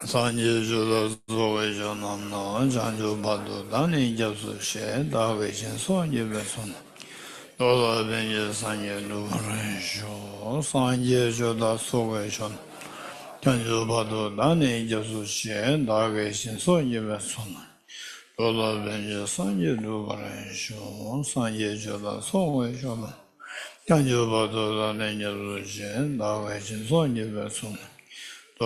Sanje Jula Zoe Janamno, Janjo Badu, Dani Jasu She, Dawe Jinso, Yiveson. Dola Benje Sanje Nuvaresho, Sanje Jula Zoe Jan. Janjo Badu, Dani Jasu She, Dawe Jinso, Yiveson. Dola Benje Sanje Nuvaresho, Sanje Jula Zoe Jan. Janjo Badu, Dani Jasu She, Dawe Jinso, Yiveson. I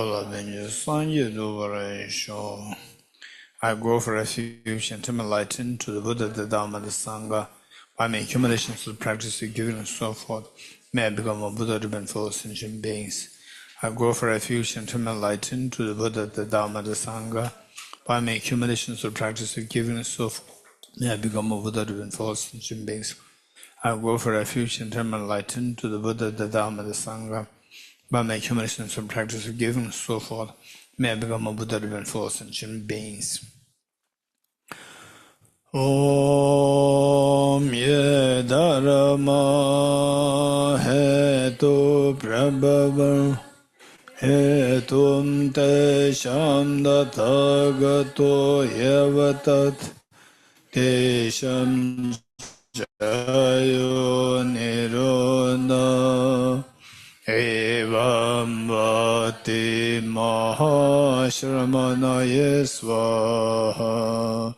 go for refuge and enlighten to the Buddha, the Dharma, the Sangha. By my accumulations of practice, giving and so forth, may I become a Buddha to fellow sentient beings. I go for refuge and enlighten to the Buddha, the Dharma, the Sangha. By my accumulations of practice, giving and so forth, may I become a Buddha to fellow sentient beings. I go for refuge and enlighten to the Buddha, the Dharma, the Sangha. By my accumulations of practice of giving and so forth, may I become a Buddha even for sentient beings. Om Ye Dharma Hetu Prabhava Hetum Te Sham Dathagato Yavatat Te Sham Jayo Nirodha Evam Vati Mahashramanaye Swaha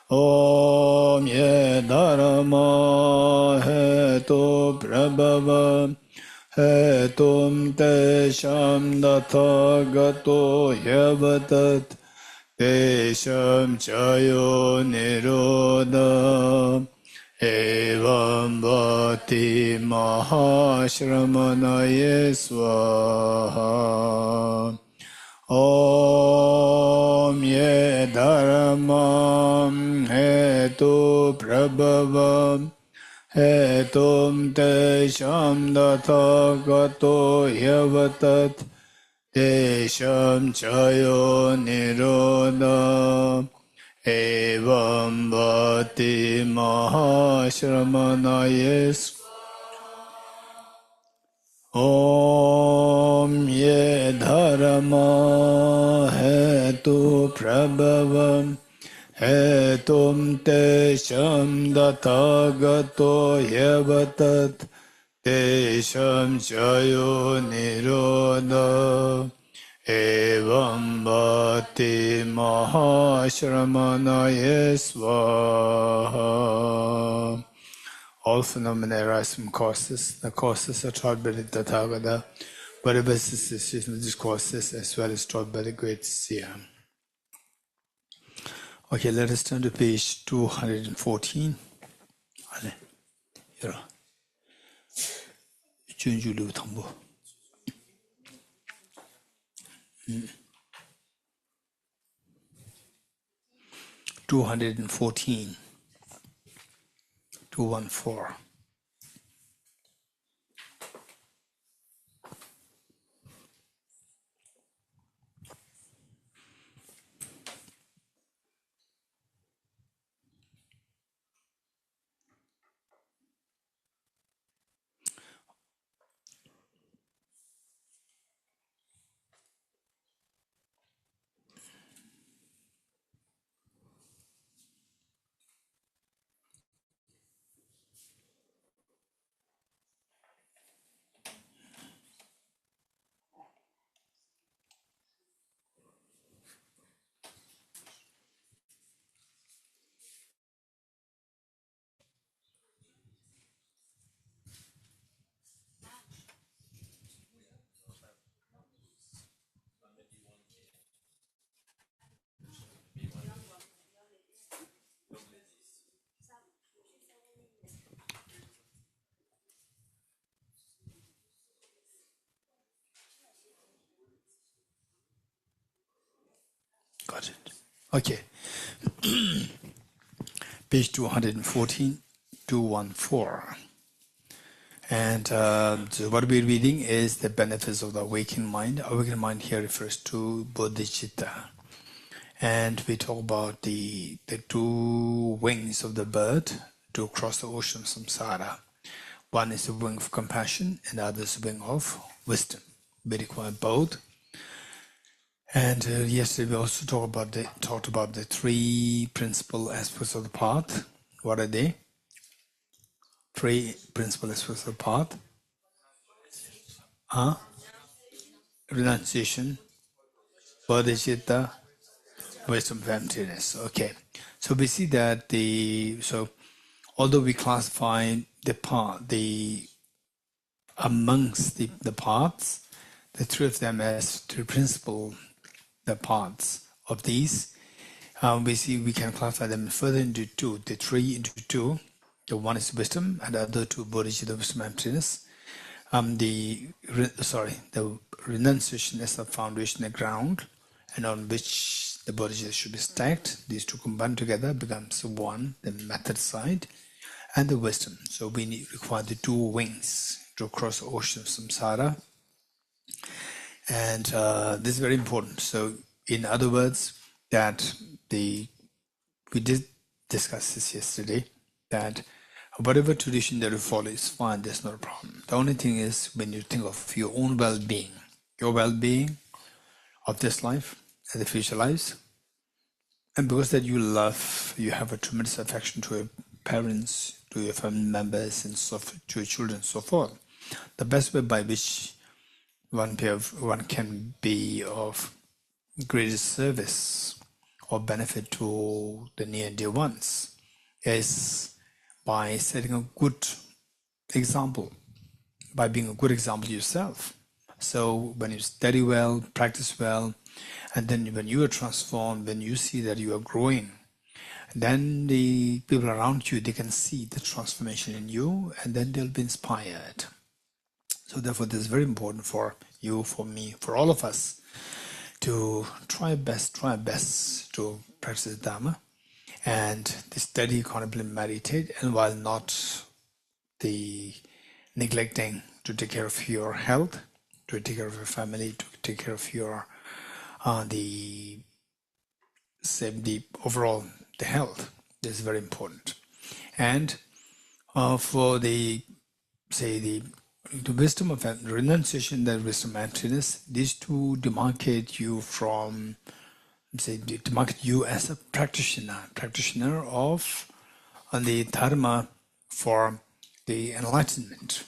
Om Ye Dharma Hetu Prabhava Hetum Te Sham Dathagato Yavatat Te Sham Chayo Nirodha Evam Bhati Mahashramanaye Swaha Om Ye Dharma Hetu Prabhava Hetum Te Sham Dathagato Yavatat Te Sham Chayo Nirodha Evam Bhati Mahashramanaye Om Ye Dharma Hetu Prabhava Hetum Te Sham Dathagato Yavatat Te Sham Chayo Nirodha Evam Bhati Mahashramanaye Swaha. All phenomena arise from causes. The causes are taught by the Tathagata, whatever is the association of these causes, as well as taught by the great seer. Okay, let us turn to page 214. Here. Junjulu Thambo. 214. 214. Got it. Okay. Page 214, 214. And so what we're reading is the benefits of the awakened mind. Awakened mind here refers to Bodhicitta. And we talk about the two wings of the bird to cross the ocean of samsara. One is the wing of compassion and the other is the wing of wisdom. we require both. And yesterday we also talked about the three principal aspects of the path. What are they? Three principal aspects of the path. Renunciation, Bodhicitta, wisdom of emptiness. Okay. So we see that although we classify the path, amongst the paths, the three of them as three principal the paths of these, we see we can classify them further into two, the three into two. The one is wisdom, and the other two, Bodhicitta, wisdom, emptiness. The renunciation is the foundation, the ground, and on which the Bodhicitta should be stacked. These two combined together becomes one, the method side, and the wisdom. So we require the two wings to cross the ocean of samsara. And this is very important. So in other words, that we did discuss this yesterday, that whatever tradition that you follow is fine, there's no problem. The only thing is when you think of your own well-being, your well-being of this life and the future lives, and because that you have a tremendous affection to your parents, to your family members, and to your children, and so forth. The best way by which one can be of greatest service or benefit to the near and dear ones is by setting a good example, by being a good example yourself. So when you study well, practice well, and then when you are transformed, when you see that you are growing, then the people around you, they can see the transformation in you, and then they'll be inspired. So therefore, this is very important for you, for me, for all of us, to try our best to practice the Dharma and to study, contemplate, meditate, and while not neglecting to take care of your health, to take care of your family, to take care of your the overall the health. This is very important. And for the wisdom of renunciation, the wisdom of emptiness, these two demarcate you from, demarcate you as a practitioner of the dharma for the enlightenment.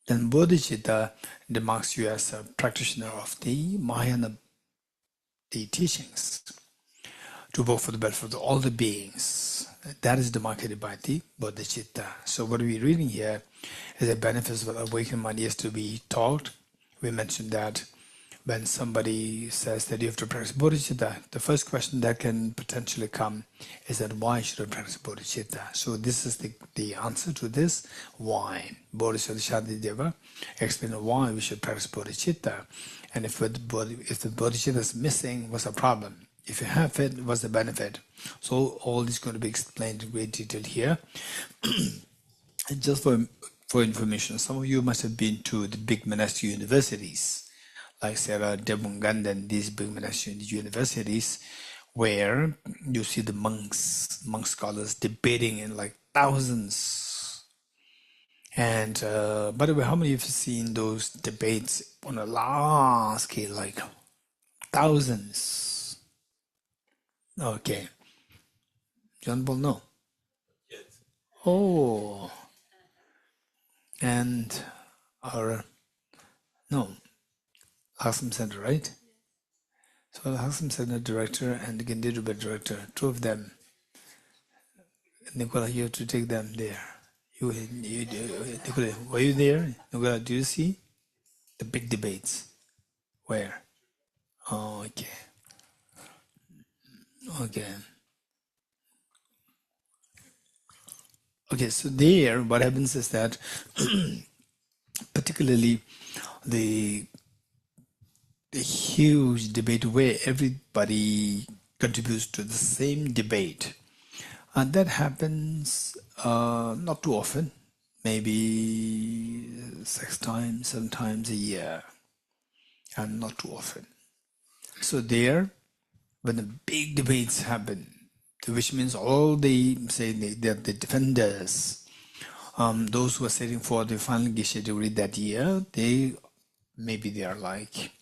Then Bodhicitta demarks you as a practitioner of the Mahayana, the teachings, to work for the benefit of all the beings. That is demarcated by the Bodhicitta. So what we're reading here is the benefits of awakened mind. Yes, to be taught. We mentioned that when somebody says that you have to practice Bodhicitta, the first question that can potentially come is that why should I practice Bodhicitta? So this is the answer to this. Why? Bodhicitta Shadideva explained why we should practice Bodhicitta. And if the Bodhicitta is missing, what's the problem? If you have it, what's the benefit? So all this is going to be explained in great detail here. And just for information, some of you must have been to the big monastic universities, like Sarah Drepung and these big monastic universities, where you see the monk scholars debating in like thousands. And by the way, how many of you have seen those debates on a large scale, like thousands? Okay. John Paul, no. Yes. Oh. And Lakshmi Center, right? So the Lakshmi Center director and the Gandhi director, two of them. Nicola, you have to take them there. Nicola, were you there? Nicola, do you see the big debates? Where? Oh, okay. Okay, so there, what happens is that particularly the huge debate where everybody contributes to the same debate, and that happens not too often, maybe 6 times, 7 times a year, and not too often. So there, when the big debates happen, which means all the defenders, those who are setting for the final Geshe degree that year, they maybe there are like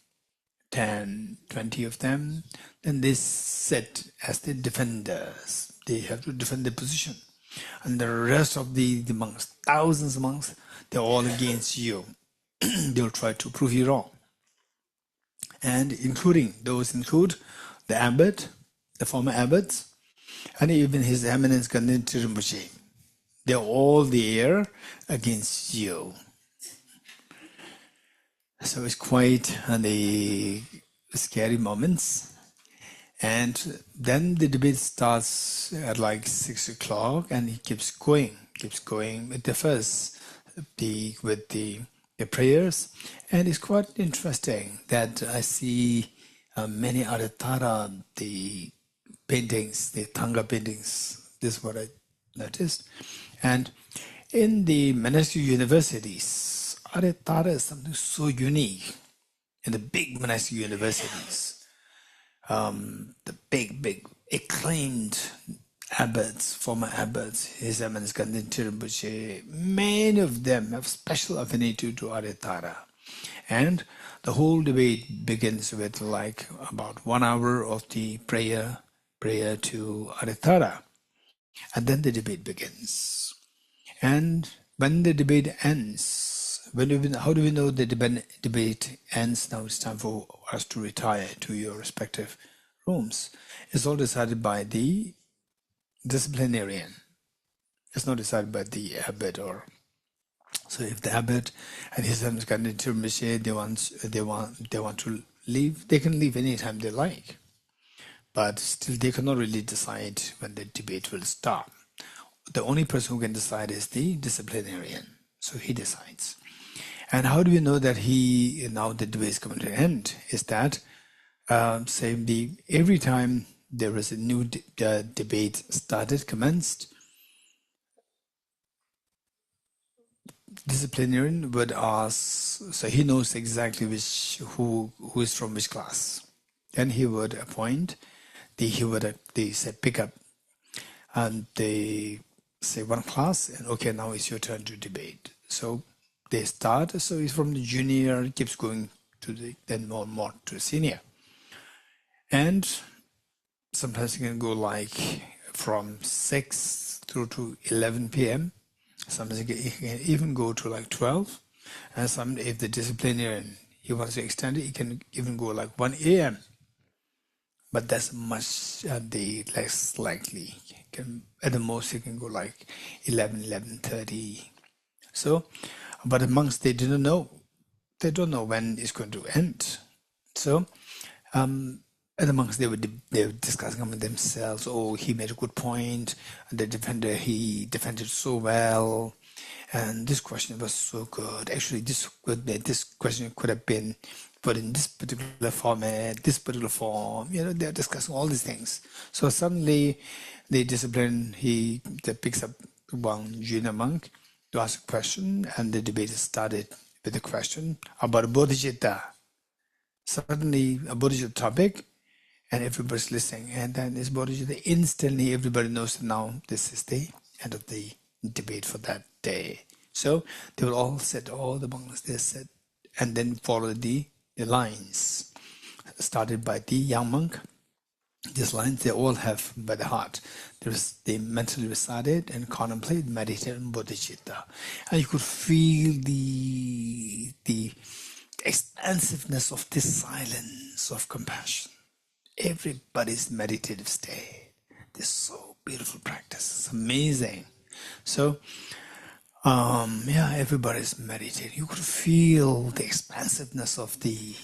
10, 20 of them. Then they sit as the defenders. They have to defend their position. And the rest of the monks, thousands of monks, they're all against you. They'll try to prove you wrong. And those include the abbot, the former abbots, and even His Eminence Ganden Rinpoche. They're all there against you. So it's quite the scary moments. And then the debate starts at like 6 o'clock, and it keeps going with the first, with the prayers. And it's quite interesting that I see many Aritara, the paintings, the Thanga paintings. This is what I noticed. And in the monastic universities, Aritara is something so unique. In the big monastic universities, the big acclaimed abbots, former abbots, His Eminence Ganden Rinpoche, many of them have special affinity to Aritara. And the whole debate begins with like about 1 hour of the prayer to Aritara. And then the debate begins. And when the debate ends, how do we know the debate ends? Now it's time for us to retire to your respective rooms. It's all decided by the disciplinarian. It's not decided by the abbot. So if the abbot and his Eminence Ganden Rinpoche, they want to leave, they can leave anytime they like. But still, they cannot really decide when the debate will stop. The only person who can decide is the disciplinarian. So he decides. And how do we know that now the debate is coming to an end? Is that every time there is a new debate commenced, disciplinarian would ask, so he knows exactly who is from which class. Then he would appoint, they say pick up, and they say one class, and okay, now it's your turn to debate. So they start, so it's from the junior, keeps going to then more and more to the senior. And sometimes it can go like from 6 through to 11 p.m. Sometimes it can even go to like 12. And if the disciplinarian, he wants to extend it, it can even go like 1 a.m. But that's much less likely. At the most, it can go like 11, 11:30. So, but the monks, they don't know when it's going to end. So, and the monks, they were discussing among themselves. Oh, he made a good point. The defender, he defended so well. And this question was so good. Actually, this question could have been put in this particular format, this particular form. They're discussing all these things. So suddenly, the discipline, that picks up one junior monk to ask a question, and the debate started with a question about Bodhicitta. Suddenly, a Bodhicitta topic, and everybody's listening. And then it's Bodhicitta. Instantly, everybody knows that now this is the end of the debate for that day. So they will all sit, all the monks, they sit, and then follow the lines started by the young monk. These lines they all have by the heart. They mentally recite it and contemplate, meditate on Bodhicitta. And you could feel the expansiveness of this silence of compassion. Everybody's meditative state. This is so beautiful practice. It's amazing. So, everybody's meditating. You could feel the expansiveness of the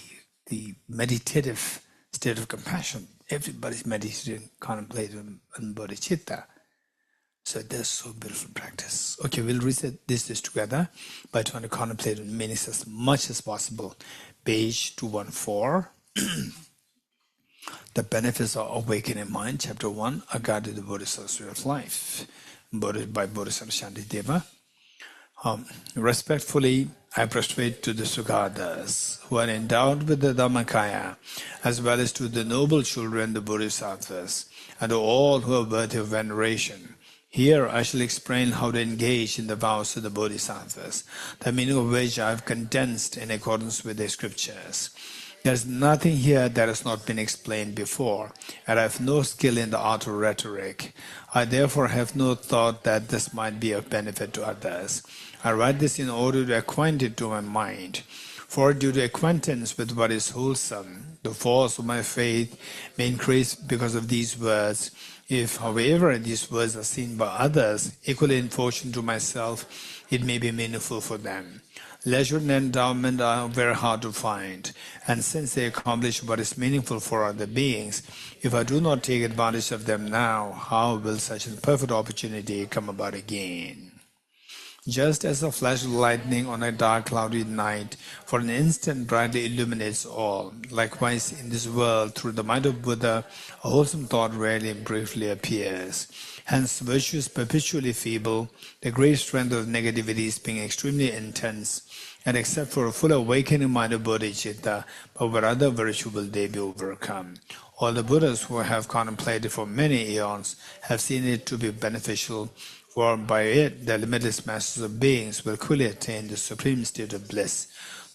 meditative state of compassion. Everybody's meditating, contemplating on Bodhicitta. So that's so beautiful practice. Okay, we'll read this together by trying to contemplate on meanings as much as possible. Page 214. The benefits of awakening mind, chapter 1, A Guide to the Bodhisattva's Way of Life, by Bodhisattva Shantideva. Respectfully, I prostrate to the Sugātas, who are endowed with the Dhammakaya, as well as to the noble children, the Bodhisattvas, and to all who are worthy of veneration, Here I shall explain how to engage in the vows of the Bodhisattvas, the meaning of which I have condensed in accordance with the scriptures. There is nothing here that has not been explained before, and I have no skill in the art of rhetoric. I therefore have no thought that this might be of benefit to others. I write this in order to acquaint it to my mind. For due to acquaintance with what is wholesome, the force of my faith may increase because of these words. If, however, these words are seen by others, equally in fortune to myself, it may be meaningful for them. Leisure and endowment are very hard to find, and since they accomplish what is meaningful for other beings, if I do not take advantage of them now, how will such a perfect opportunity come about again? Just as a flash of lightning on a dark cloudy night for an instant brightly illuminates all, likewise in this world through the mind of Buddha, a wholesome thought rarely and briefly appears. Hence virtue is perpetually feeble, the great strength of negativity is being extremely intense, and except for a full awakening mind of Bodhicitta, but what other virtue will they be overcome? All the Buddhas who have contemplated for many eons have seen it to be beneficial, for by it the limitless masters of beings will quickly attain the supreme state of bliss.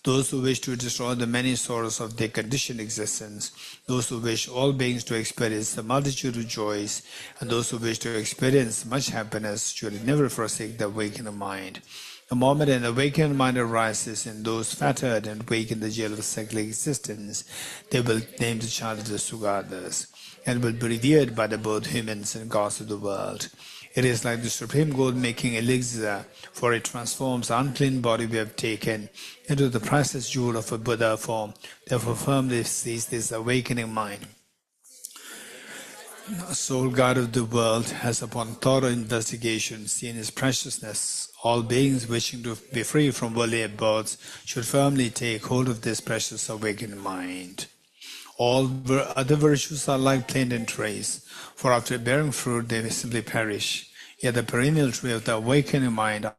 Those who wish to destroy the many sorrows of their conditioned existence, those who wish all beings to experience the multitude of joys, and those who wish to experience much happiness should never forsake the awakened mind. The moment an awakened mind arises in those fettered and weak in the jail of cyclic existence, they will name the child of the Sugatas, and will be revered by the both humans and gods of the world. It is like the supreme gold-making elixir, for it transforms the unclean body we have taken into the priceless jewel of a Buddha form. Therefore firmly seize this awakening mind. The sole God of the world has upon thorough investigation seen his preciousness. All beings wishing to be free from worldly abodes should firmly take hold of this precious awakened mind. All other virtues are like plantain trees, for after bearing fruit they will simply perish. Yet the perennial tree of the awakening mind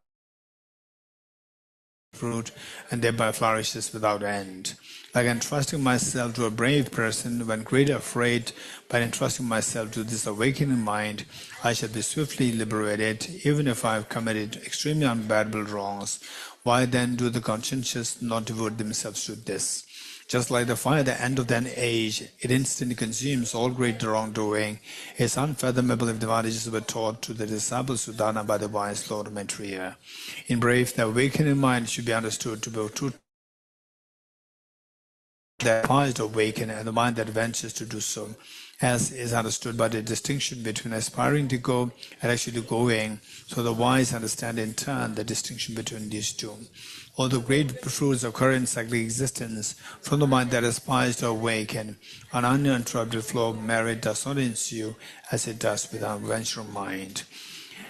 fruit and thereby flourishes without end. Like entrusting myself to a brave person when greatly afraid, by entrusting myself to this awakening mind, I shall be swiftly liberated, even if I have committed extremely unbearable wrongs. Why then do the conscientious not devote themselves to this? Just like the fire at the end of an age, it instantly consumes all great wrongdoing. It is unfathomable if the advantages were taught to the disciples Sudana by the wise Lord Maitreya. In brief, the awakening mind should be understood to be two that aspires to awaken and the mind that ventures to do so, as is understood by the distinction between aspiring to go and actually going, so the wise understand in turn the distinction between these two. Although great fruits occur in cyclic existence, from the mind that aspires to awaken, an uninterrupted flow of merit does not ensue as it does with our vengeful mind.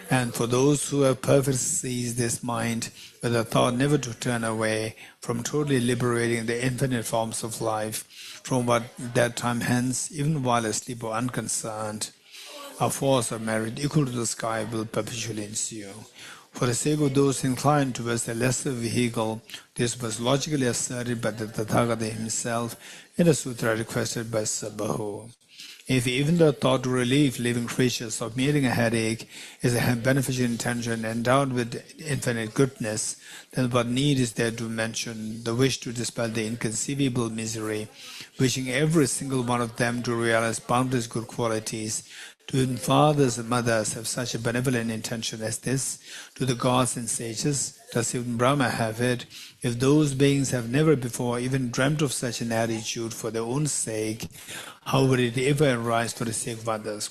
And for those who have perfectly seized this mind, with a thought never to turn away from totally liberating the infinite forms of life, from what that time hence, even while asleep or unconcerned, a force of merit equal to the sky will perpetually ensue. For the sake of those inclined towards the lesser vehicle, this was logically asserted by the Tathagata himself in the sutra requested by Sabbahu. If even the thought to relieve living creatures of meeting a headache is a beneficial intention endowed with infinite goodness, then what need is there to mention the wish to dispel the inconceivable misery, wishing every single one of them to realize boundless good qualities? Do even fathers and mothers have such a benevolent intention as this? Do the gods and sages? Does even Brahma have it? If those beings have never before even dreamt of such an attitude for their own sake, how would it ever arise for the sake of others?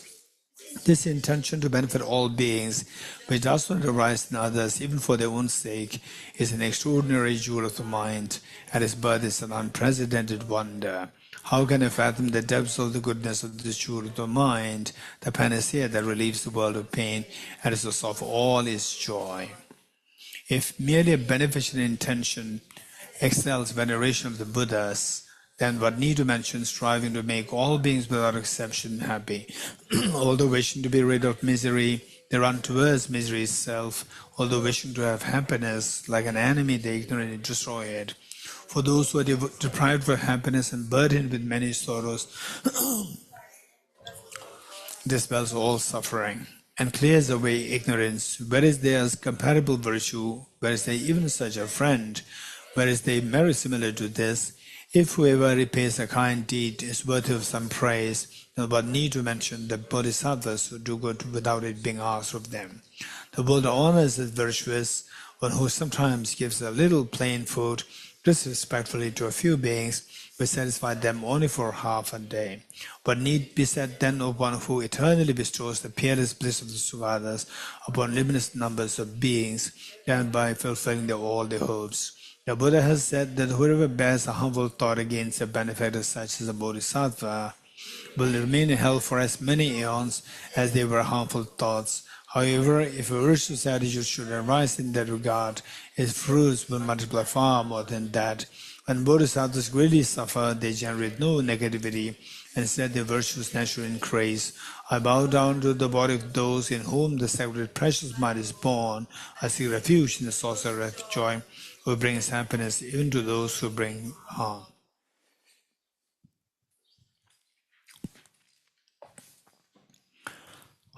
This intention to benefit all beings, which does not arise in others even for their own sake, is an extraordinary jewel of the mind, and its birth is an unprecedented wonder. How can I fathom the depths of the goodness of this jewel of the mind, the panacea that relieves the world of pain and is the source of all its joy? If merely a beneficial intention excels veneration of the Buddhas, then what need to mention striving to make all beings without exception happy? Although wishing to be rid of misery, they run towards misery itself. Although wishing to have happiness, like an enemy, they ignorantly destroy it. For those who are deprived of happiness and burdened with many sorrows, dispels all suffering. and clears away ignorance. Where is there comparable virtue? Where is there even such a friend? Where is there merit similar to this? If whoever repays a kind deed is worthy of some praise, then what need to mention the bodhisattvas who do good without it being asked of them? The Buddha honors the virtuous, one who sometimes gives a little plain food disrespectfully to a few beings, will satisfy them only for half a day. What need be said then of one who eternally bestows the peerless bliss of the Sugadas upon limitless numbers of beings, thereby fulfilling all their hopes? The Buddha has said that whoever bears a humble thought against a benefactor such as a bodhisattva will remain in hell for as many eons as they were harmful thoughts. However, if a virtuous attitude should arise in that regard, its fruits will multiply far more than that. When bodhisattvas greatly suffer, they generate no negativity, and instead their virtues naturally increase. I bow down to the body of those in whom the sacred precious mind is born. I seek refuge in the source of joy, who brings happiness even to those who bring harm.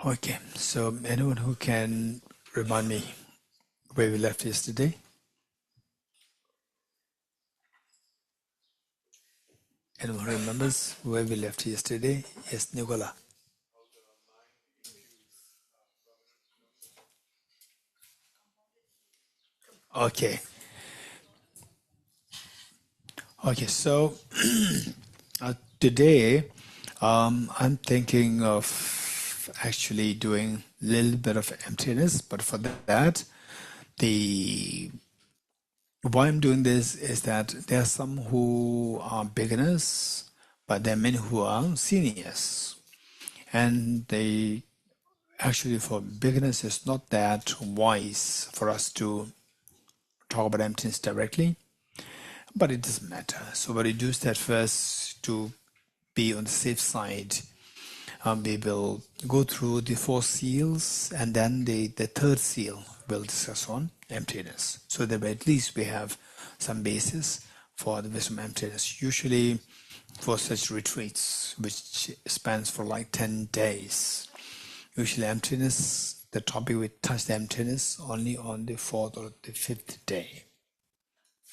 Okay, so anyone who can remind me where we left yesterday? Anyone remembers where we left yesterday? Yes, Nicola. Okay. Okay, so today I'm thinking of actually doing a little bit of emptiness, but for that, why I'm doing this is that there are some who are beginners, but there are many who are seniors. And they actually, for beginners, it's not that wise for us to talk about emptiness directly, but it doesn't matter. So what we do is that first, to be on the safe side, we will go through the 4 seals, and then the third seal we'll discuss on emptiness, so that at least we have some basis for the wisdom of emptiness. Usually for such retreats, which spans for like 10 days, usually emptiness, the topic we touch the emptiness only on the 4th or the 5th day.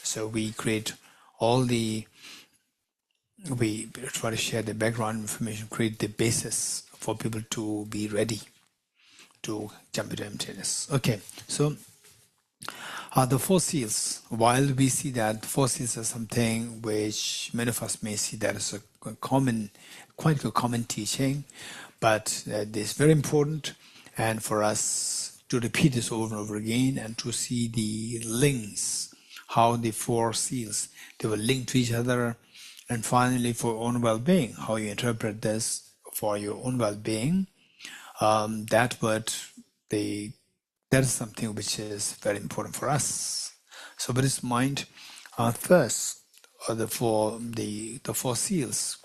So we create we try to share the background information, create the basis for people to be ready to jump into emptiness. Okay, so the 4 seals, while we see that 4 seals are something which many of us may see that as quite a common teaching, but it is very important, and for us to repeat this over and over again and to see the links, how the 4 seals, they will link to each other, and finally for own well-being, how you interpret this for your own well-being. That is something which is very important for us. So with this mind, first, the 4 seals.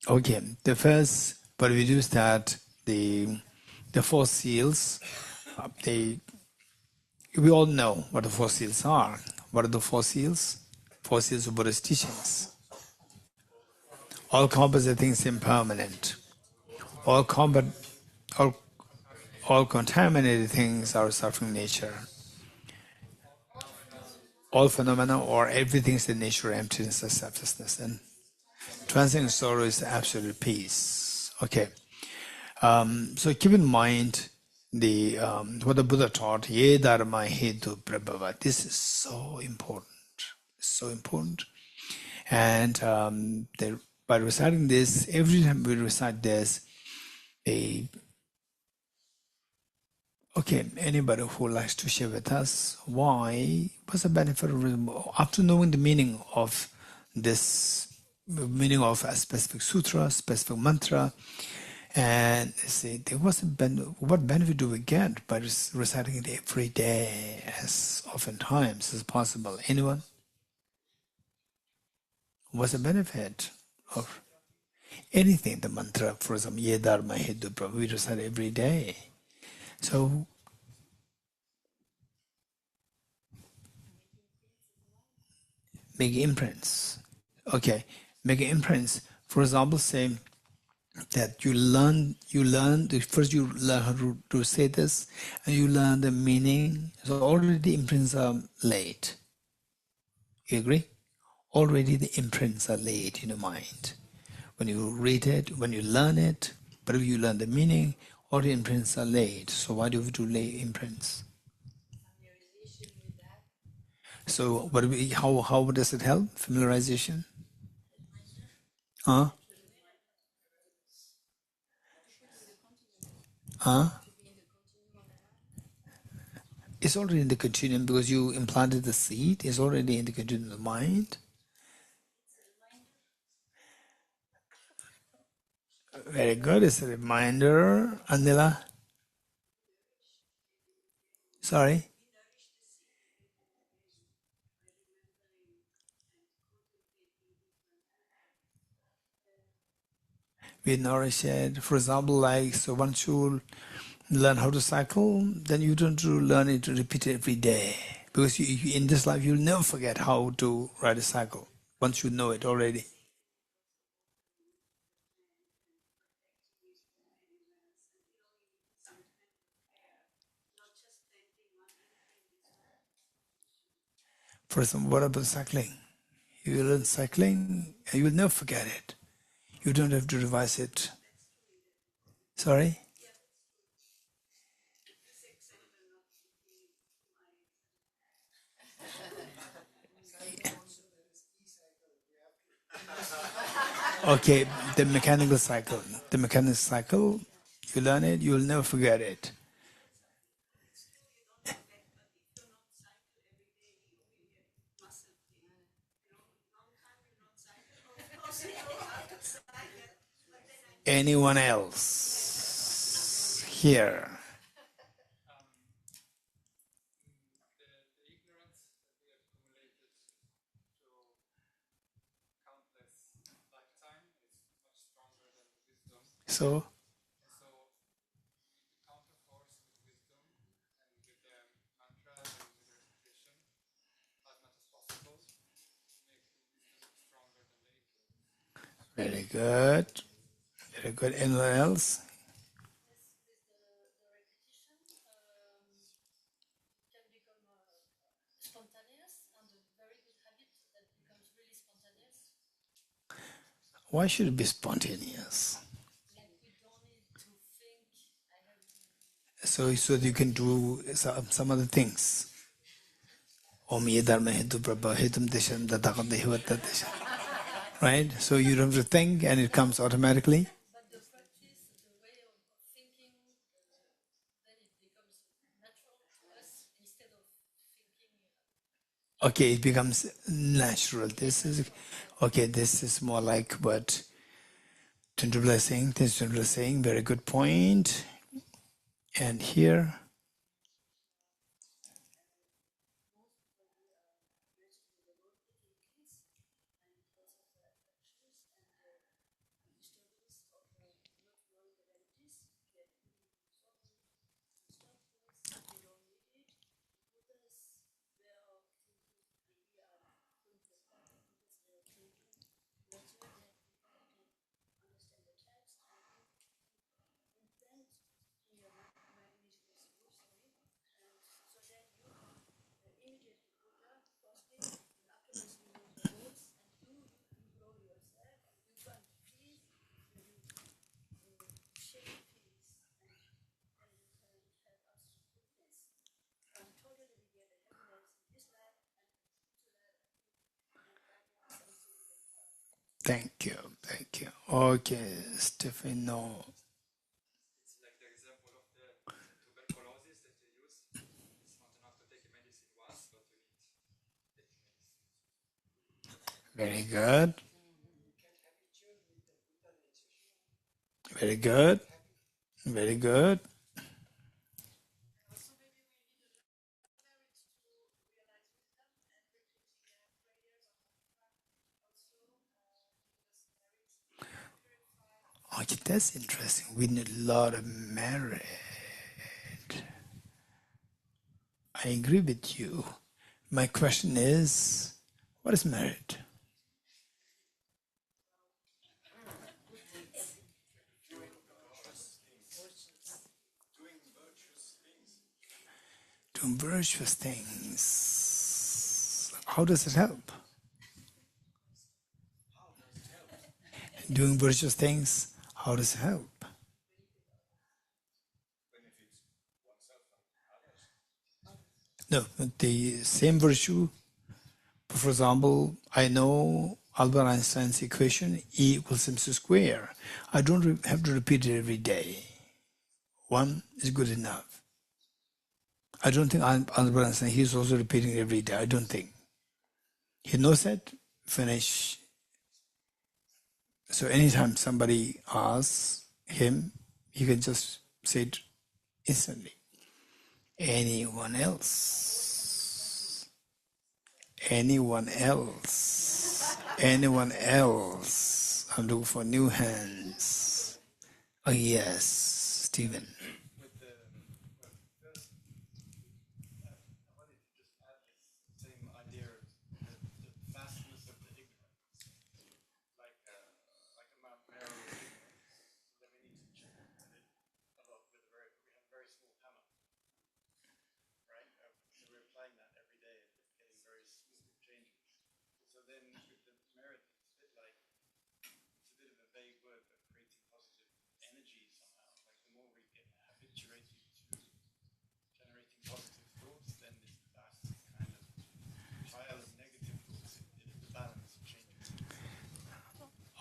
Okay, the first, what we do is that the 4 seals, we all know what the 4 seals are. What are the 4 seals? 4 seals of Buddhist teachings. All composite things impermanent. All contaminated things are suffering nature. All phenomena or everything is the nature of emptiness and selflessness. And transcending sorrow is absolute peace. Okay. So keep in mind what the Buddha taught, Ye Dharma Hetu Prabhava. This is so important. So important. And by reciting this, every time we recite this, okay, anybody who likes to share with us what's the benefit of, after knowing the meaning of this, meaning of a specific sutra, specific mantra, and say, what benefit do we get by reciting it every day, as oftentimes as possible? Anyone? What's the benefit of anything, the mantra, for example, Ye Dharma Hetu Prabhu, we recite every day. So, Make imprints. Okay, make imprints. For example, say that you learn first you learn how to say this, and you learn the meaning. So already the imprints are laid. You agree? Already the imprints are laid in your mind. When you read it, when you learn it, but if you learn the meaning, all the imprints are laid. So why do we do lay imprints? So how does it help? Familiarization? Huh? Huh? It's already in the continuum because you implanted the seed. It's already in the continuum of the mind. Very good. It's a reminder. Anila? Sorry? We nourish it. For example, like, so once you learn how to cycle, then you don't learn it to repeat it every day. Because in this life, you'll never forget how to ride a cycle once you know it already. For example, what about cycling? You learn cycling, and you'll never forget it. You don't have to revise it. Sorry? Okay, the mechanical cycle. The mechanical cycle, you learn it, you'll never forget it. Anyone else here? So, very good. Very good. Anyone else? Why should it be spontaneous? So you can do some other things. Right? So you don't have to think and it comes automatically. Okay, it becomes natural. This is more like what Tundubla is saying. This Tundubla is saying, very good point. And here, thank you, thank you. Okay, Stefano. Very good. Very good. Very good. Okay, that's interesting. We need a lot of merit. I agree with you. My question is, What is merit? Doing virtuous things. How does it help? Doing virtuous things, how does it help? No, the same virtue. For example, I know Albert Einstein's equation, E equals mc square. I don't have to repeat it every day. One is good enough. I don't think Albert Einstein, he's also repeating it every day. I don't think. He knows that, finish. So anytime somebody asks him, he can just say it instantly. Anyone else? Anyone else? Anyone else? I'm looking for new hands. Oh yes, Stephen.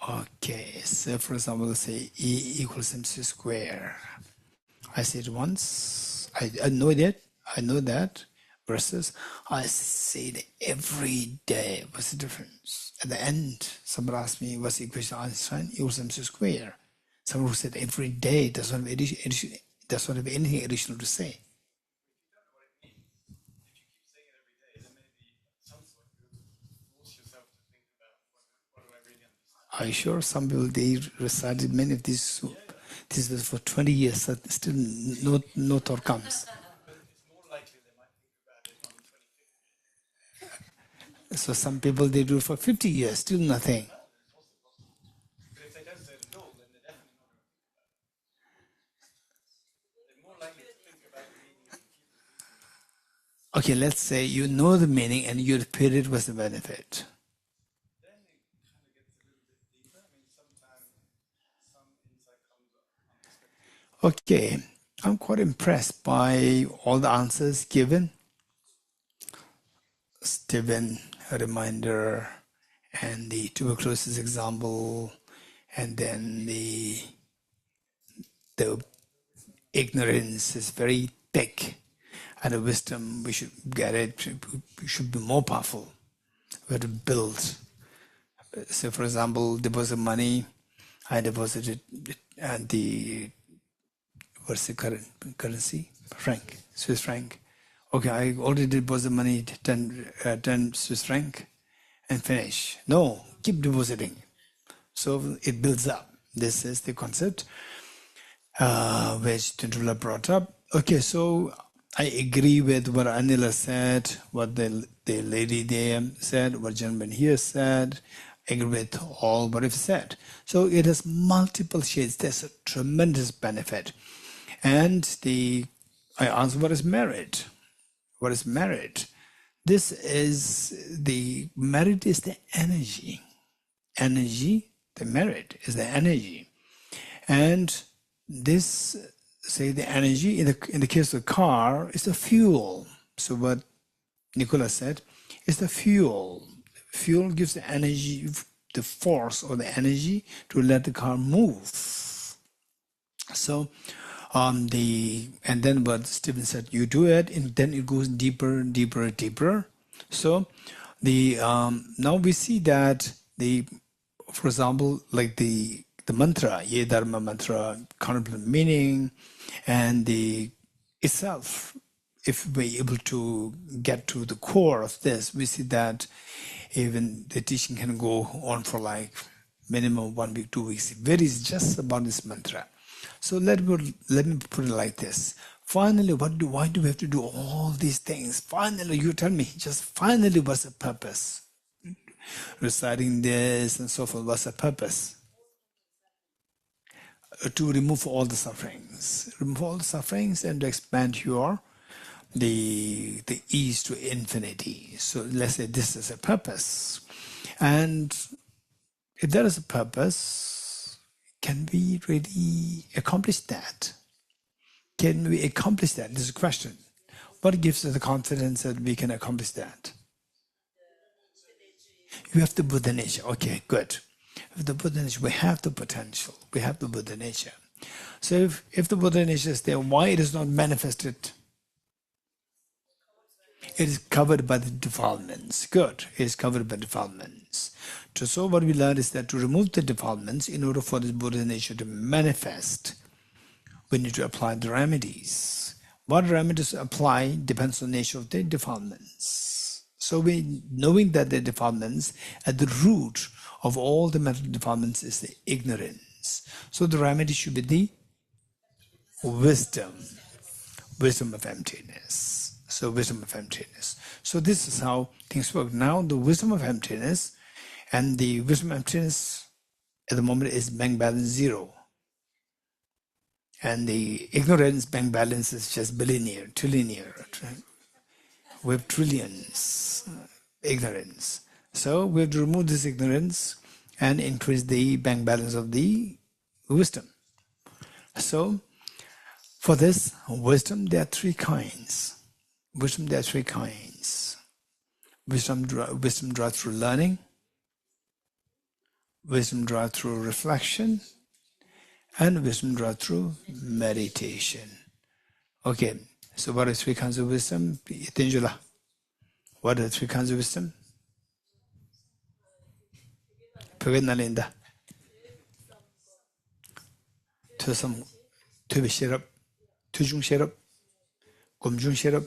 Okay, so for example, let's say E equals mc square. I say it once, I know that, versus I say it every day. What's the difference? At the end, somebody asked me, what's the equation of Einstein? Equals mc square. Someone who said every day does not have anything additional to say. Are you sure? Some people, they recited many of these. This was for 20 years, still no thought comes. So some people, they do for 50 years, still nothing. Okay, let's say you know the meaning and you repeat it, what's the benefit? Okay, I'm quite impressed by all the answers given. Stephen, a reminder, and the tuberculosis example, and then the ignorance is very thick, and the wisdom, we should get it, we should be more powerful. We have to build. So for example, deposit money, I deposited at the, what's the currency? Franc, Swiss franc. Okay, I already deposit money, 10 Swiss franc, and finish. No, keep depositing. So it builds up. This is the concept which Tindula brought up. Okay, so I agree with what Anila said, what the lady there said, what gentleman here said. Agree with all what I've said. So it has multiple shades. There's a tremendous benefit. And I answer, what is merit? What is merit? This is the merit is the energy. Energy, the merit is the energy. And this, say, the energy in the case of the car is the fuel. So what Nicola said is the fuel. Fuel gives the energy, the force or the energy to let the car move. So and then what Stephen said, you do it, and then it goes deeper, deeper, deeper. So now we see that for example, like the mantra, Ye Dharma mantra, contemplative meaning, and itself, if we're able to get to the core of this, we see that even the teaching can go on for like minimum 1 week, 2 weeks. It varies just about this mantra. So let me put it like this. Finally, why do we have to do all these things? Finally, you tell me, just finally, what's the purpose? reciting this and so forth. What's the purpose? To remove all the sufferings. Remove all the sufferings and to expand your the ease to infinity. So let's say this is a purpose. And if there is a purpose, can we really accomplish that? Can we accomplish that? This is a question. What gives us the confidence that we can accomplish that? You have the Buddha nature. Okay, good. With the Buddha nature, we have the potential. We have the Buddha nature. So if the Buddha nature is there, why it is not manifested? It is covered by the defilements. Good. It is covered by defilements. So what we learned is that to remove the defilements, in order for this Buddha nature to manifest, we need to apply the remedies. What remedies apply depends on the nature of the defilements. So knowing that the defilements, at the root of all the mental defilements is the ignorance. So the remedy should be the wisdom of emptiness. So wisdom of emptiness. So this is how things work. Now the wisdom of emptiness, and the wisdom of emptiness at the moment is bank balance 0. And the ignorance bank balance is just billionaire, trillionaire. Right? We have trillions ignorance. So we have to remove this ignorance and increase the bank balance of the wisdom. So for this wisdom, there are 3 kinds. Wisdom, there are 3 kinds. Wisdom drawn through learning, wisdom drawn through reflection, and wisdom drawn through meditation. Okay, so what are 3 kinds of wisdom? What are the 3 kinds of wisdom? Nalinda. Tubishirab, Tujung Shirab, Gumjung Shirab,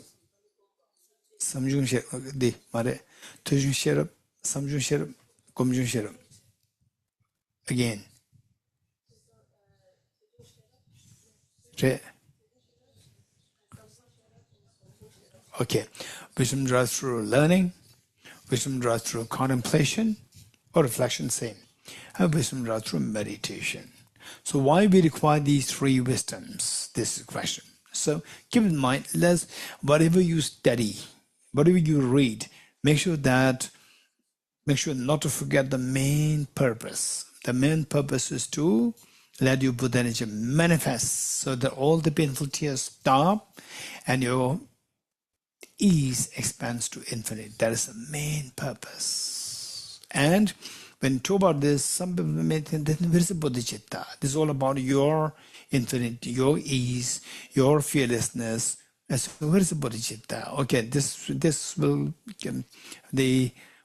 Samjung Shirab, the Mare, Tujung Shirab, Samjung Shirab, Gumjung Shirab. Again. Okay. Wisdom draws through learning, wisdom draws through contemplation or reflection, same. And wisdom draws through meditation. So why we require these 3 wisdoms? This is the question. So keep in mind, whatever you study, whatever you read, make sure not to forget the main purpose. The main purpose is to let your Buddha nature manifest so that all the painful tears stop and your ease expands to infinite. That is the main purpose. And when you talk about this, some people may think that there is a Bodhicitta. This is all about your infinite, your ease, your fearlessness. And so where is the Bodhicitta? Okay, this will,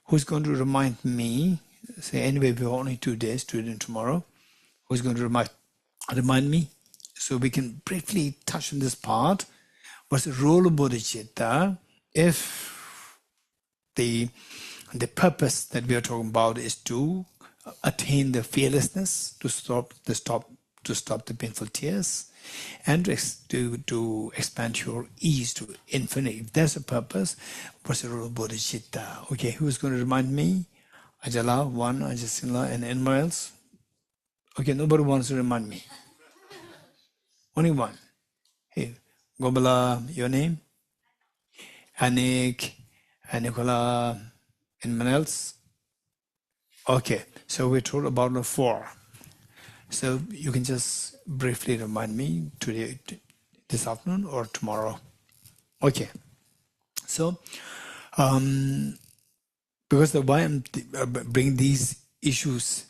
who's going to remind me, say anyway, we have only 2 days, today and tomorrow, who's going to remind me, so we can briefly touch on this part. What's the role of Bodhicitta if the purpose that we are talking about is to attain the fearlessness, to stop the painful tears, and to expand your ease to infinite. If that's the purpose, what's the role of Bodhicitta? Okay, who's going to remind me? Ajala, one, Ajasila, and anyone else? Okay, nobody wants to remind me. Only one. Hey, Gobala, your name? Anik, Nicola, anyone else? Okay, so we told about the 4. So you can just briefly remind me today, this afternoon or tomorrow. Okay. So, because why I'm bringing these issues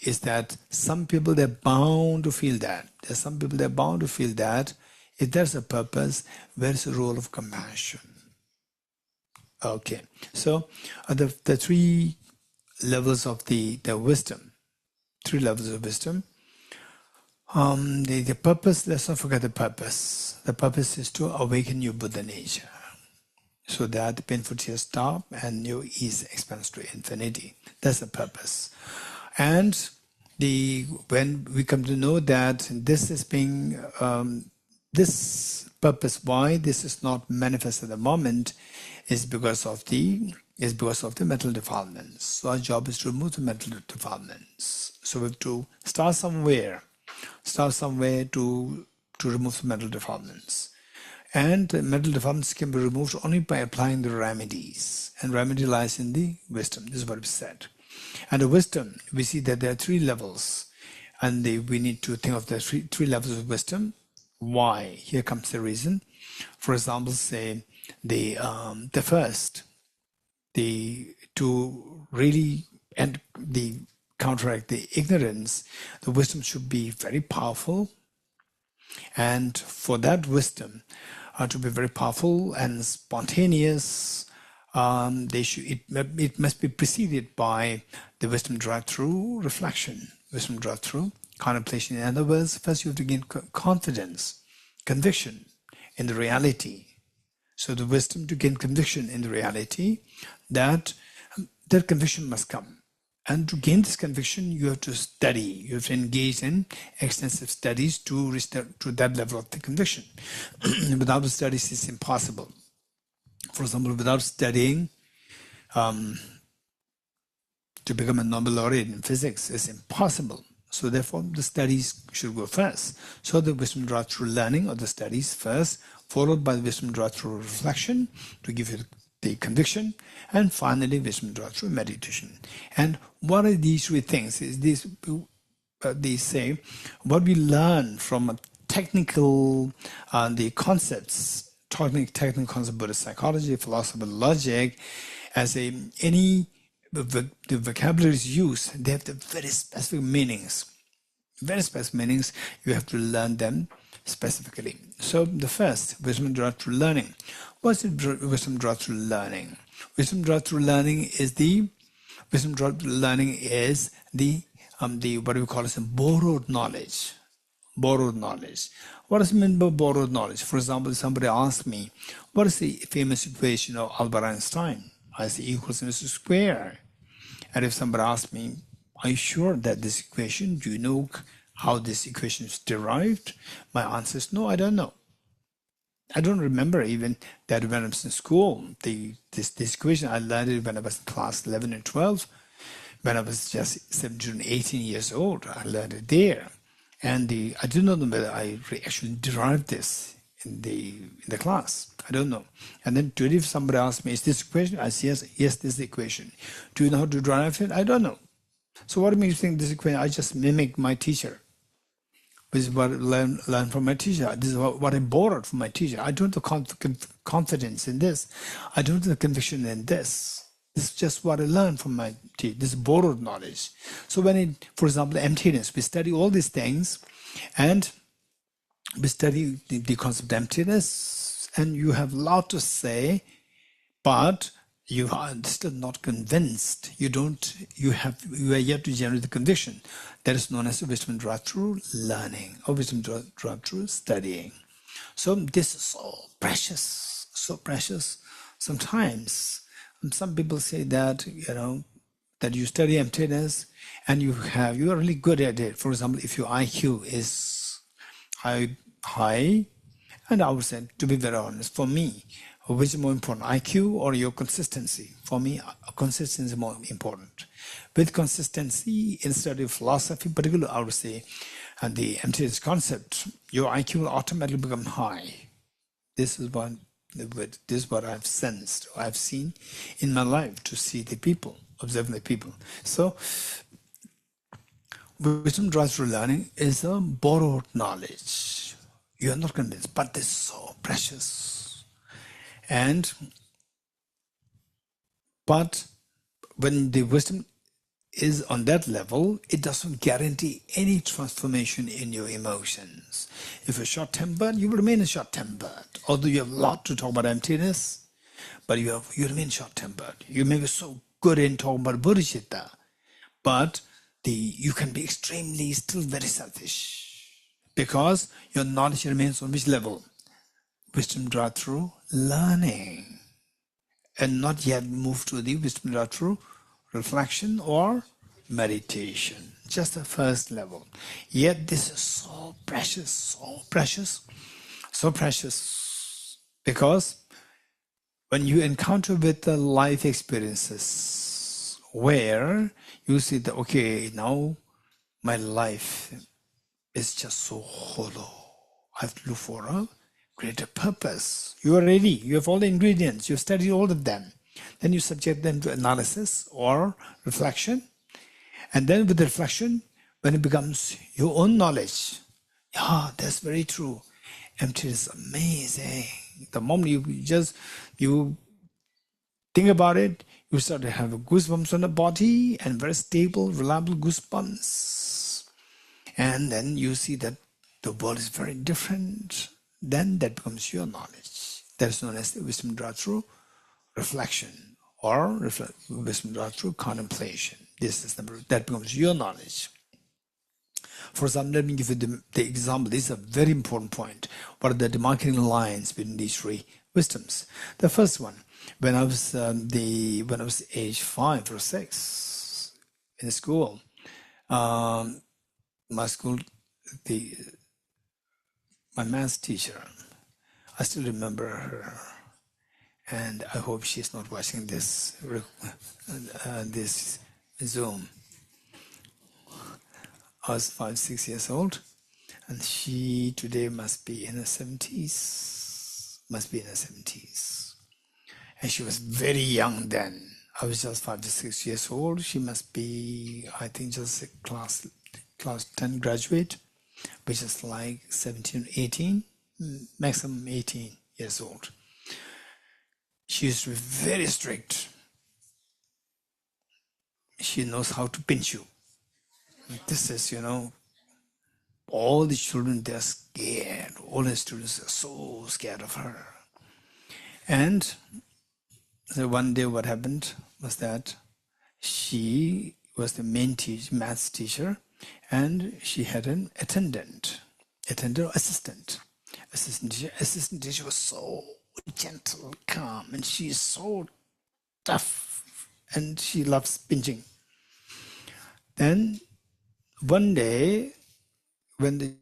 is that some people, they're bound to feel that. There's some people, they're bound to feel that if there's a purpose, where's the role of compassion? Okay. So the 3 levels of the wisdom, 3 levels of wisdom. The purpose, let's not forget the purpose. The purpose is to awaken your Buddha nature so that the painful tears stop and your ease expands to infinity. That's the purpose. And when we come to know that this is being, this purpose, why this is not manifest at the moment, is because of the is because of the mental defilements. So our job is to remove the mental defilements. So we have to start somewhere to remove the mental defilements. And the mental defilements can be removed only by applying the remedies. And remedy lies in the wisdom. This is what we said. And the wisdom, we see that there are 3 levels. And we need to think of the three levels of wisdom. Why? Here comes the reason. For example, say the first, to really counteract the ignorance, the wisdom should be very powerful. And for that wisdom to be very powerful and spontaneous, it must be preceded by the wisdom derived through reflection, wisdom derived through contemplation. In other words, first you have to gain confidence, conviction in the reality. So the wisdom to gain conviction in the reality, that conviction must come. And to gain this conviction, you have to study. You have to engage in extensive studies to reach to that level of the conviction. Without the studies, it's impossible. For example, without studying to become a Nobel laureate in physics is impossible. So therefore, the studies should go first. So the wisdom derived through learning, or the studies first, followed by the wisdom derived through reflection to give you the conviction, and finally wisdom derived through meditation. And what are these 3 things? Is this they say what we learn from a technical the concepts, technical concepts of Buddhist psychology, philosophy, logic, as the vocabularies used, they have the very specific meanings. Very specific meanings. You have to learn them specifically. So the first, wisdom derived through learning. What's wisdom derived through learning? Wisdom derived through learning is the what we call as a borrowed knowledge. Borrowed knowledge. What does it mean by borrowed knowledge? For example, somebody asked me, what is the famous equation of Albert Einstein? I say E equals mc square. And if somebody asks me, are you sure that this equation, do you know how this equation is derived? My answer is no, I don't know. I don't remember even that when I was in school, this equation, I learned it when I was in class 11 and 12. When I was just 17, 18 years old, I learned it there. And I do not know whether I actually derived this in the class. I don't know. And then today, if somebody asks me, is this equation? I say, yes, this is the equation. Do you know how to derive it? I don't know. So what makes you think this equation? I just mimic my teacher. This is what I learned from my teacher. This is what I borrowed from my teacher. I don't have confidence in this. I don't have the conviction in this. This is just what I learned from my teacher. This is borrowed knowledge. So for example, emptiness, we study all these things, and we study the concept of emptiness, and you have a lot to say, but you are still not convinced. You are yet to generate the conviction. That is known as wisdom derived through learning, or wisdom derived through studying. So this is so precious, so precious. Sometimes some people say that that you study emptiness and you are really good at it. For example, if your IQ is high, and I would say, to be very honest, for me, which is more important, IQ or your consistency? For me, consistency is more important. With consistency in study of philosophy, particularly, I would say, and the emptiness concept, your IQ will automatically become high. This is what I've sensed, or I've seen in my life, to see the people, observing the people. So, wisdom derived through learning is a borrowed knowledge. You are not convinced, but it's so precious. But when the wisdom is on that level, it doesn't guarantee any transformation in your emotions. If you're short-tempered, you will remain short-tempered. Although you have a lot to talk about emptiness, but you remain short-tempered. You may be so good in talking about Bodhicitta, but you can be extremely still very selfish, because your knowledge remains on which level? Wisdom derived through learning, and not yet moved to the wisdom derived through reflection or meditation. Just the first level. Yet this is so precious, so precious, so precious, because when you encounter with the life experiences where you see that, okay, now my life is just so hollow. I have to look for a greater purpose. You are ready. You have all the ingredients. You've studied all of them. Then you subject them to analysis or reflection. And then with the reflection, when it becomes your own knowledge, yeah, that's very true. Emptiness is amazing. The moment you think about it, you start to have goosebumps on the body and very stable, reliable goosebumps. And then you see that the world is very different. Then that becomes your knowledge. That is known as the wisdom drawn through reflection or wisdom drawn through contemplation. This is that becomes your knowledge. For example, let me give you the example. This is a very important point. What are the demarcating lines between these three wisdoms? The first one, when I was age 5 or 6 in the school, my math teacher, I still remember her, and I hope she's not watching this Zoom. I was 5, 6 years old, and she today must be in her 70s. And she was very young then. I was just 5 to 6 years old. She must be, I think, just a class 10 graduate, which is like 17, 18, maximum 18 years old. She used to be very strict. She knows how to pinch you. This is, all the children, they're scared. All the students are so scared of her. And so one day what happened was that she was the main maths teacher, and she had an assistant teacher was so gentle, calm, and she's so tough, and she loves pinching. Then one day when they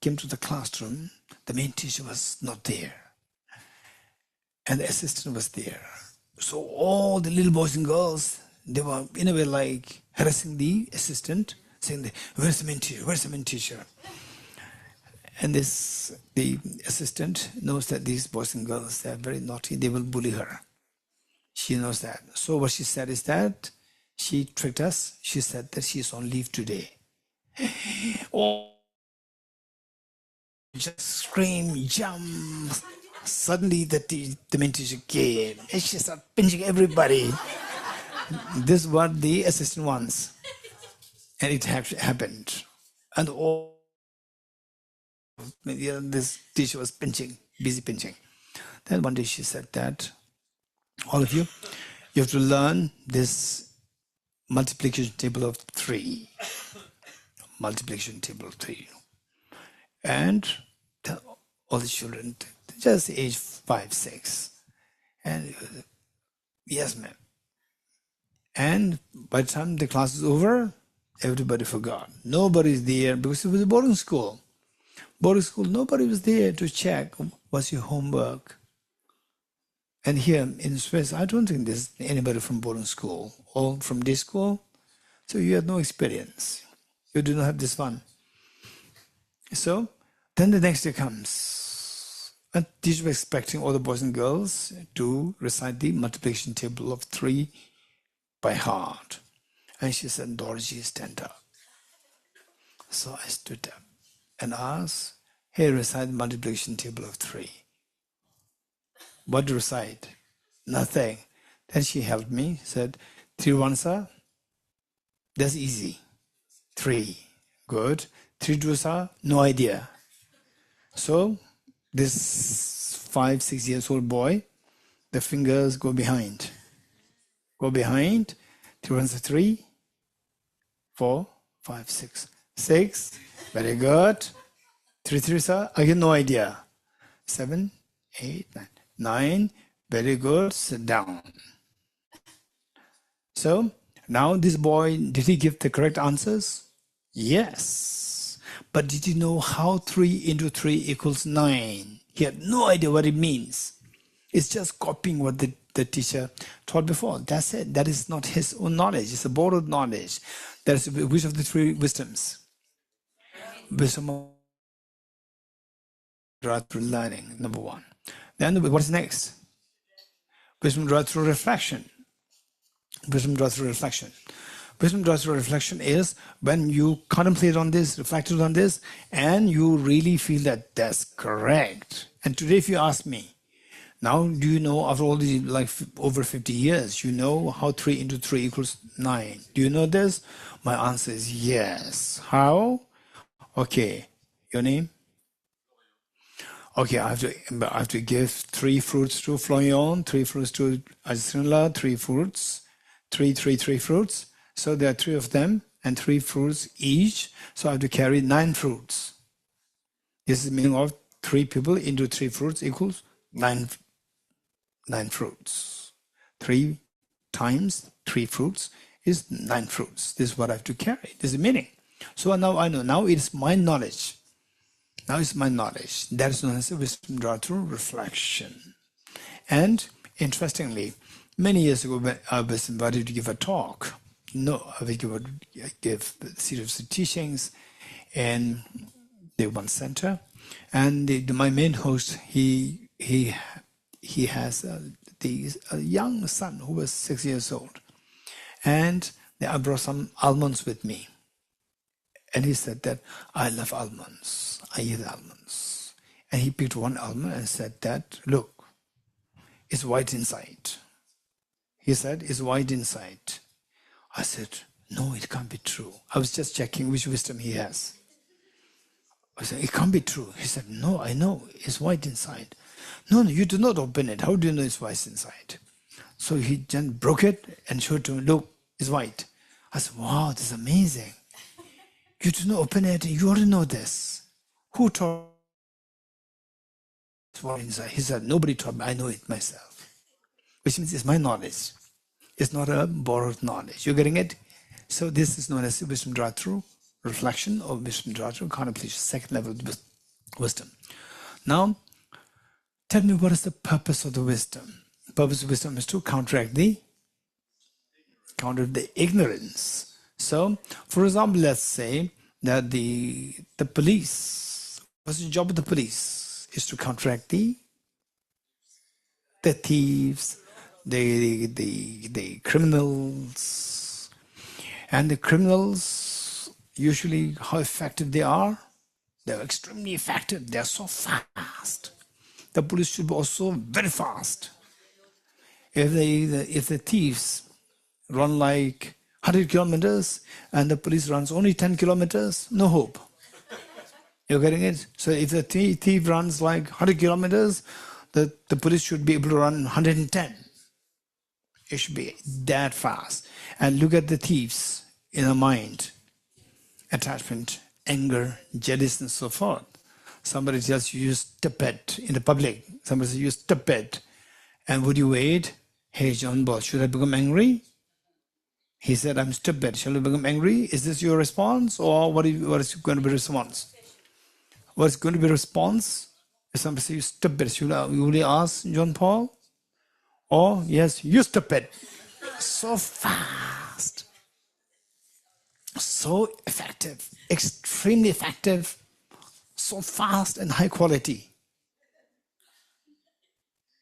came to the classroom, the main teacher was not there, and the assistant was there. So all the little boys and girls, they were in a way like harassing the assistant, saying, where's the main teacher? Where's the main teacher? And the assistant knows that these boys and girls, they are very naughty, they will bully her. She knows that. So what she said is that she tricked us. She said that she is on leave today. Oh, just scream, jump. Suddenly the main teacher came and she started pinching everybody. This is what the assistant wants. And it happened. And this teacher was busy pinching. Then one day she said that, all of you have to learn this multiplication table of 3. Multiplication table of 3. And all the children, just age 5, 6. And yes, ma'am. And by the time the class is over, everybody forgot. Nobody's there because it was a boarding school. Boarding school, nobody was there to check what's your homework. And here in Swiss, I don't think there's anybody from boarding school or from day school. So you have no experience. You do not have this fun. So then the next day comes. And teacher was expecting all the boys and girls to recite the multiplication table of 3 by heart. And she said, Dorji, stand up. So I stood up and asked, hey, recite the multiplication table of 3. What to recite? Nothing. Then she helped me, said, 3 ones are, that's easy. 3, good. 3 twos are, no idea. So this 5, 6 years old boy, the fingers go behind. Go behind. 3 ones are 3, 4, 5, 6. 6, very good. 3 threes are, again, no idea. 7, 8, 9. 9, very good, sit down. So now this boy, did he give the correct answers? Yes. But did you know how 3 into 3 equals 9? He had no idea what it means. It's just copying what the teacher taught before. That's it. That is not his own knowledge. It's a borrowed knowledge. That's which of the three wisdoms? Wisdom of drawn through learning, number one. Then what's next? Wisdom drawn through reflection. Wisdom drawn through reflection. Wisdom drawn through reflection is when you contemplate on this, reflected on this, and you really feel that that's correct. And today, if you ask me, now do you know, after all these, like over 50 years, you know how 3 into 3 equals 9? Do you know this? My answer is yes. How? Okay. Your name? Okay, I have to give 3 fruits to Floyon, 3 fruits to Ajitrinla, 3 fruits, 3 fruits. So there are 3 of them and 3 fruits each. So I have to carry 9 fruits. This is the meaning of 3 people into 3 fruits equals 9 fruits. 3 times 3 fruits is 9 fruits. This is what I have to carry. This is the meaning. So now I know. Now it's my knowledge. Now it's my knowledge. That is known as wisdom drawn through reflection. And interestingly, many years ago, when I was invited to give a talk, I give a series of teachings in the one center, and my main host, he has a young son who was 6 years old, and I brought some almonds with me. And he said that, I love almonds. I eat almonds. And he picked one almond and said that, look, it's white inside. He said, it's white inside. I said, no, it can't be true. I was just checking which wisdom he has. I said, it can't be true. He said, no, I know, it's white inside. No, you do not open it. How do you know it's white inside? So he then broke it and showed to me, look, it's white. I said, wow, this is amazing. You do not open it, you already know this. Who taught what inside? He said, nobody taught me, I know it myself. Which means it's my knowledge. It's not a borrowed knowledge. You're getting it? So this is known as wisdom drawn through reflection or wisdom drawn through contemplation, second level of wisdom. Now, tell me what is the purpose of the wisdom? The purpose of wisdom is to counter the ignorance. So, for example, let's say that the police, what's the job of the police? Is to counteract the thieves, the criminals. And the criminals, usually how effective they are? They're extremely effective. They're so fast. The police should be also very fast. If the thieves run like 100 kilometers and the police runs only 10 kilometers, no hope. You're getting it? So if the thief runs like 100 kilometers, the police should be able to run 110. It should be that fast. And look at the thieves in the mind. Attachment, anger, jealousy, and so forth. Somebody tells you use stupid in the public. Somebody says use stupid. And would you wait? Hey, John Ball, should I become angry? He said, I'm stupid. Shall I become angry? Is this your response? Or what is going to be response? What is going to be response? If somebody says, you stupid, should I really ask John Paul? Or, yes, you stupid. So fast. So effective. Extremely effective. So fast and high quality.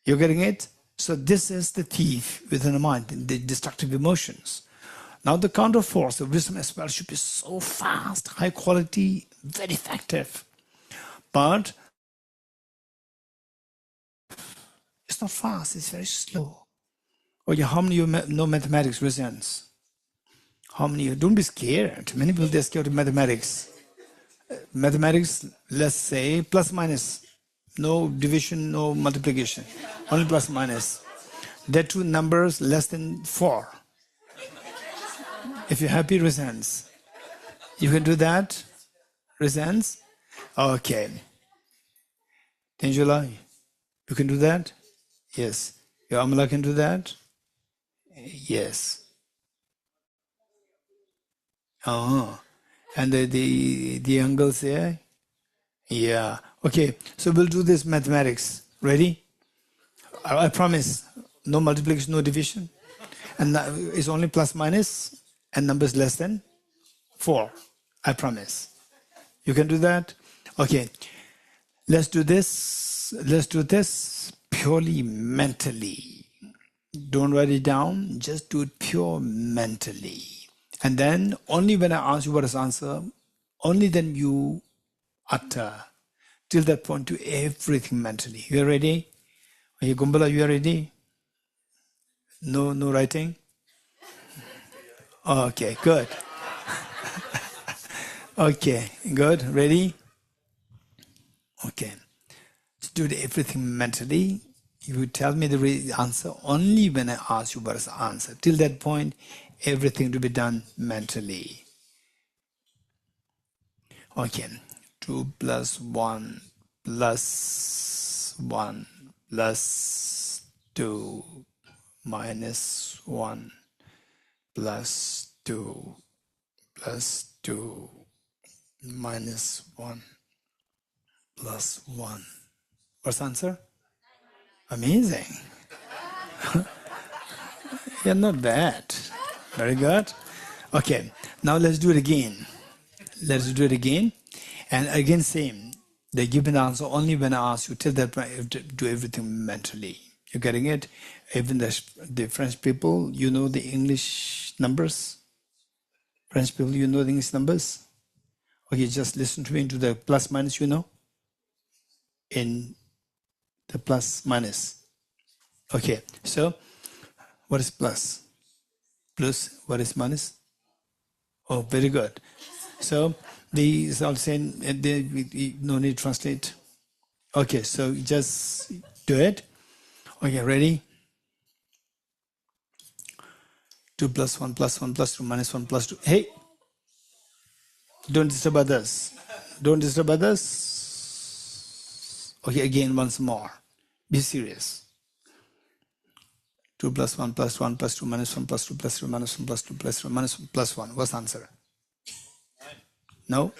You're getting it? So this is the thief within the mind, the destructive emotions. Now the counter force, the wisdom as well, should be so fast, high quality, very effective. But it's not fast, it's very slow. Oh yeah, how many of you know mathematics results? How many of you? Don't be scared. Many people, they're scared of mathematics. Mathematics, let's say, plus minus. No division, no multiplication. Only plus minus. There are 2 numbers less than 4. If you're happy, raise hands. You can do that? Raise hands? Okay. Angela, you can do that? Yes. Your Amala can do that? Yes. And the uncles there? Yeah. Okay, so we'll do this mathematics. Ready? I promise. No multiplication, no division. And it's only plus minus and numbers less than 4. I promise. You can do that? Okay. Let's do this. Let's do this purely mentally. Don't write it down. Just do it pure mentally. And then only when I ask you what is the answer, only then you utter. Till that point, do everything mentally. You are ready? Okay, Gumbala, you are ready? No writing? Okay, good. Okay, good. Ready? Okay. Just do everything mentally. You tell me the answer only when I ask you what is the answer. Till that point, everything to be done mentally. Okay. 2 plus 1 plus 1 plus 2 minus 1 plus 2 plus 2 minus 1 plus 1. What's the answer? Amazing. Yeah, not bad. Very good. Okay, now let's do it again. Let's do it again. And again, same. They give me the answer only when I ask you. Till that point, you have to do everything mentally. You're getting it? Even the French people, you know the English numbers? French people, you know the English numbers? Okay, just listen to me into the plus minus, you know? In the plus minus. Okay, so what is plus? Plus, what is minus? Oh, very good. So these are saying no need to translate. Okay, so just do it. Okay, ready? 2 plus 1 plus 1 plus 2 minus 1 plus 2. Hey, don't disturb others. Don't disturb others. Okay, again, once more. Be serious. 2 plus 1 plus 1 plus 2 minus 1 plus 2 plus 3 minus 1 plus 2 plus 3 minus 1 plus 1. What's the answer? No?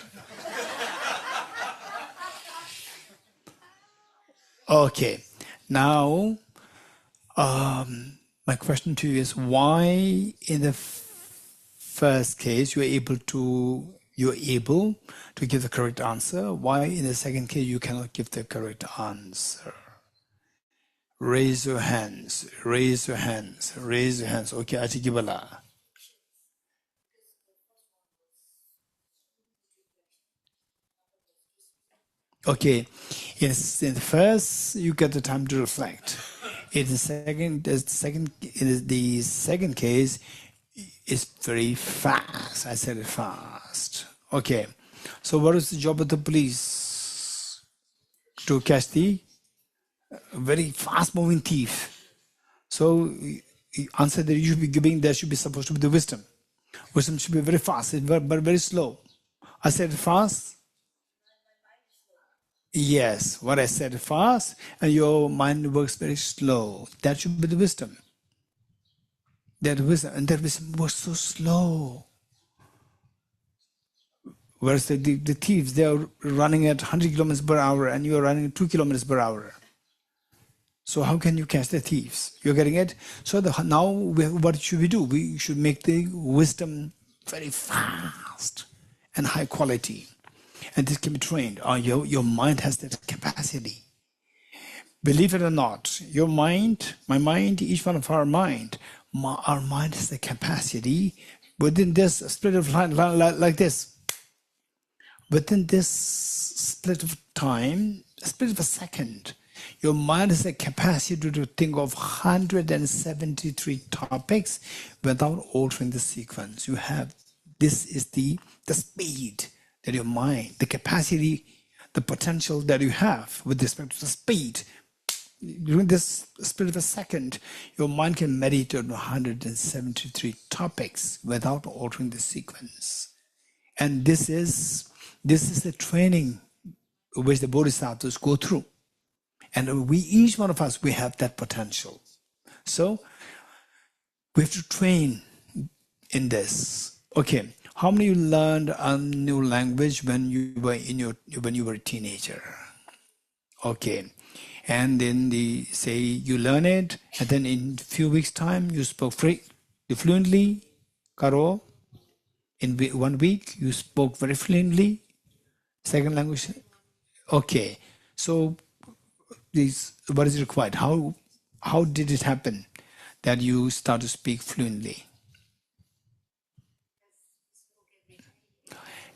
Okay. Now, my question to you is why in the first case you're able to give the correct answer? Why in the second case you cannot give the correct answer? Raise your hands. Raise your hands. Raise your hands. Okay, Achikibala. Okay, in the first you get the time to reflect. In the second case, it's very fast. I said it fast. Okay, so what is the job of the police? To catch the very fast-moving thief. So the answer that you should be giving there should be supposed to be the wisdom. Wisdom should be very fast, but very slow. I said fast. Yes, what I said fast, and your mind works very slow. That should be the wisdom. That wisdom, and that wisdom was so slow. Whereas the thieves, they are running at 100 kilometers per hour, and you are running at 2 kilometers per hour. So how can you catch the thieves? You're getting it? So now what should we do? We should make the wisdom very fast and high quality. And this can be trained. Your mind has that capacity. Believe it or not, your mind, my mind, each one of our mind has the capacity within this split of line like this. Within this split of time, a split of a second, your mind has the capacity to think of 173 topics without altering the sequence. You have, this is the speed that your mind, the capacity, the potential that you have with respect to the speed. During this split of a second, your mind can meditate on 173 topics without altering the sequence. And this is the training which the Bodhisattvas go through. And each one of us, we have that potential. So we have to train in this. Okay, How many you learned a new language when you were a teenager? Okay, and then they say you learn it, and then in few weeks' time you spoke fluently, Karo. In 1 week you spoke very fluently. Second language, okay. So what is required? How did it happen that you start to speak fluently?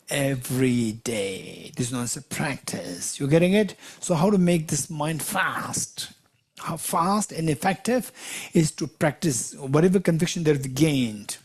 Every day. This is not a practice. You're getting it? So how to make this mind fast? How fast and effective is to practice whatever conviction that we've gained.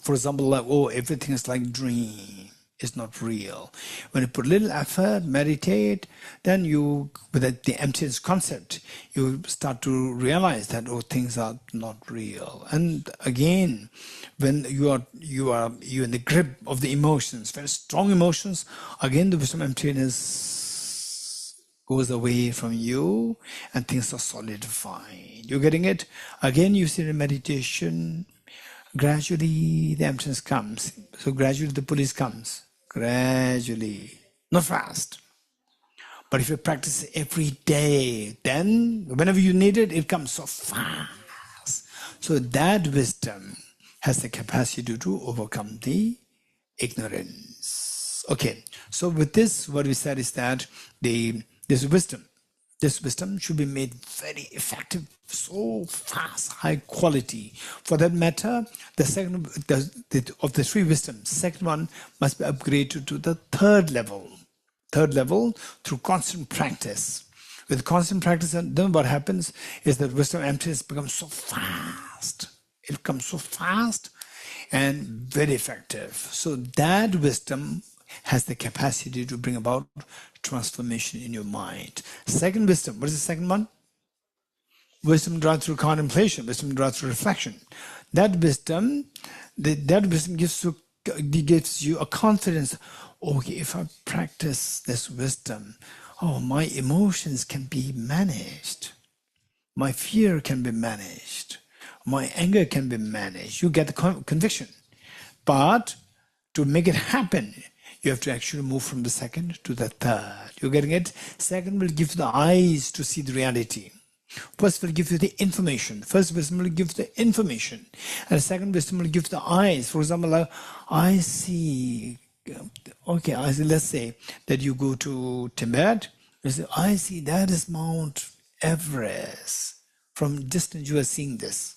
For example, like, oh, everything is like dream. It's not real. When you put a little effort, meditate, then you, with the emptiness concept, you start to realize that, oh, things are not real. And again, when you're in the grip of the emotions, very strong emotions, again the wisdom emptiness goes away from you and things are solidified. You're getting it? Again, you see the meditation, gradually the emptiness comes. So gradually the police comes. Gradually, not fast. But if you practice every day, then whenever you need it, it comes so fast. So that wisdom has the capacity to overcome the ignorance. Okay, so with this, what we said is that this wisdom should be made very effective, so fast, high quality. For that matter, the second of the three wisdoms, second one must be upgraded to the third level. Third level through constant practice. With constant practice, then what happens is that wisdom emptiness becomes so fast. It becomes so fast and very effective. So that wisdom has the capacity to bring about transformation in your mind. Second wisdom, what is the second one? Wisdom drawn through contemplation, wisdom drawn through reflection. That wisdom gives you a confidence. Okay, if I practice this wisdom, oh, my emotions can be managed. My fear can be managed. My anger can be managed. You get the conviction. But to make it happen, you have to actually move from the second to the third. You're getting it? Second will give you the eyes to see the reality. First will give you the information. First wisdom will give the information. And the second wisdom will give the eyes. For example, like, I see, okay, let's say that you go to Tibet. You say, I see that is Mount Everest. From distance you are seeing this.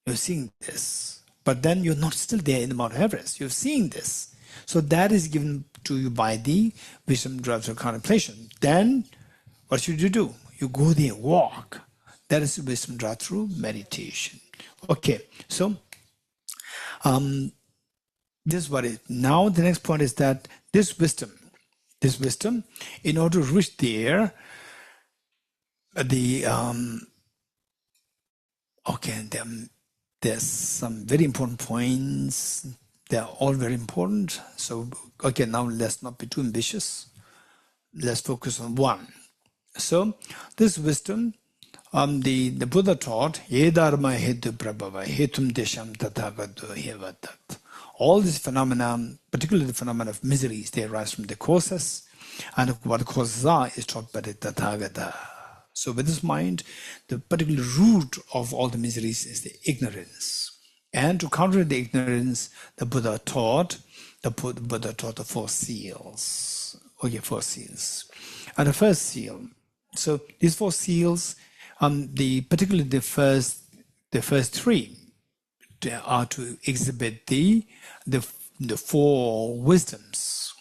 You're seeing this. But then you're not still there in the Mount Everest. You're seeing this. So that is given to you by the wisdom drawn through contemplation. Then, what should you do? You go there, walk. That is the wisdom drawn through meditation. Okay, so this is what it is. Now the next point is that this wisdom, in order to reach there, there's some very important points. They're all very important. So, okay, now let's not be too ambitious. Let's focus on one. So, this wisdom, the Buddha taught, Ye dharma hetu prabhava, hetum desham tathagata hevatat. All these phenomena, particularly the phenomena of miseries, they arise from the causes. And what the causes are is taught by the Tathagata. So with this mind, the particular root of all the miseries is the ignorance. And to counter the ignorance, the Buddha taught the four seals. Okay, four seals. And the first seal. So these four seals, particularly the first three, are to exhibit the four wisdoms,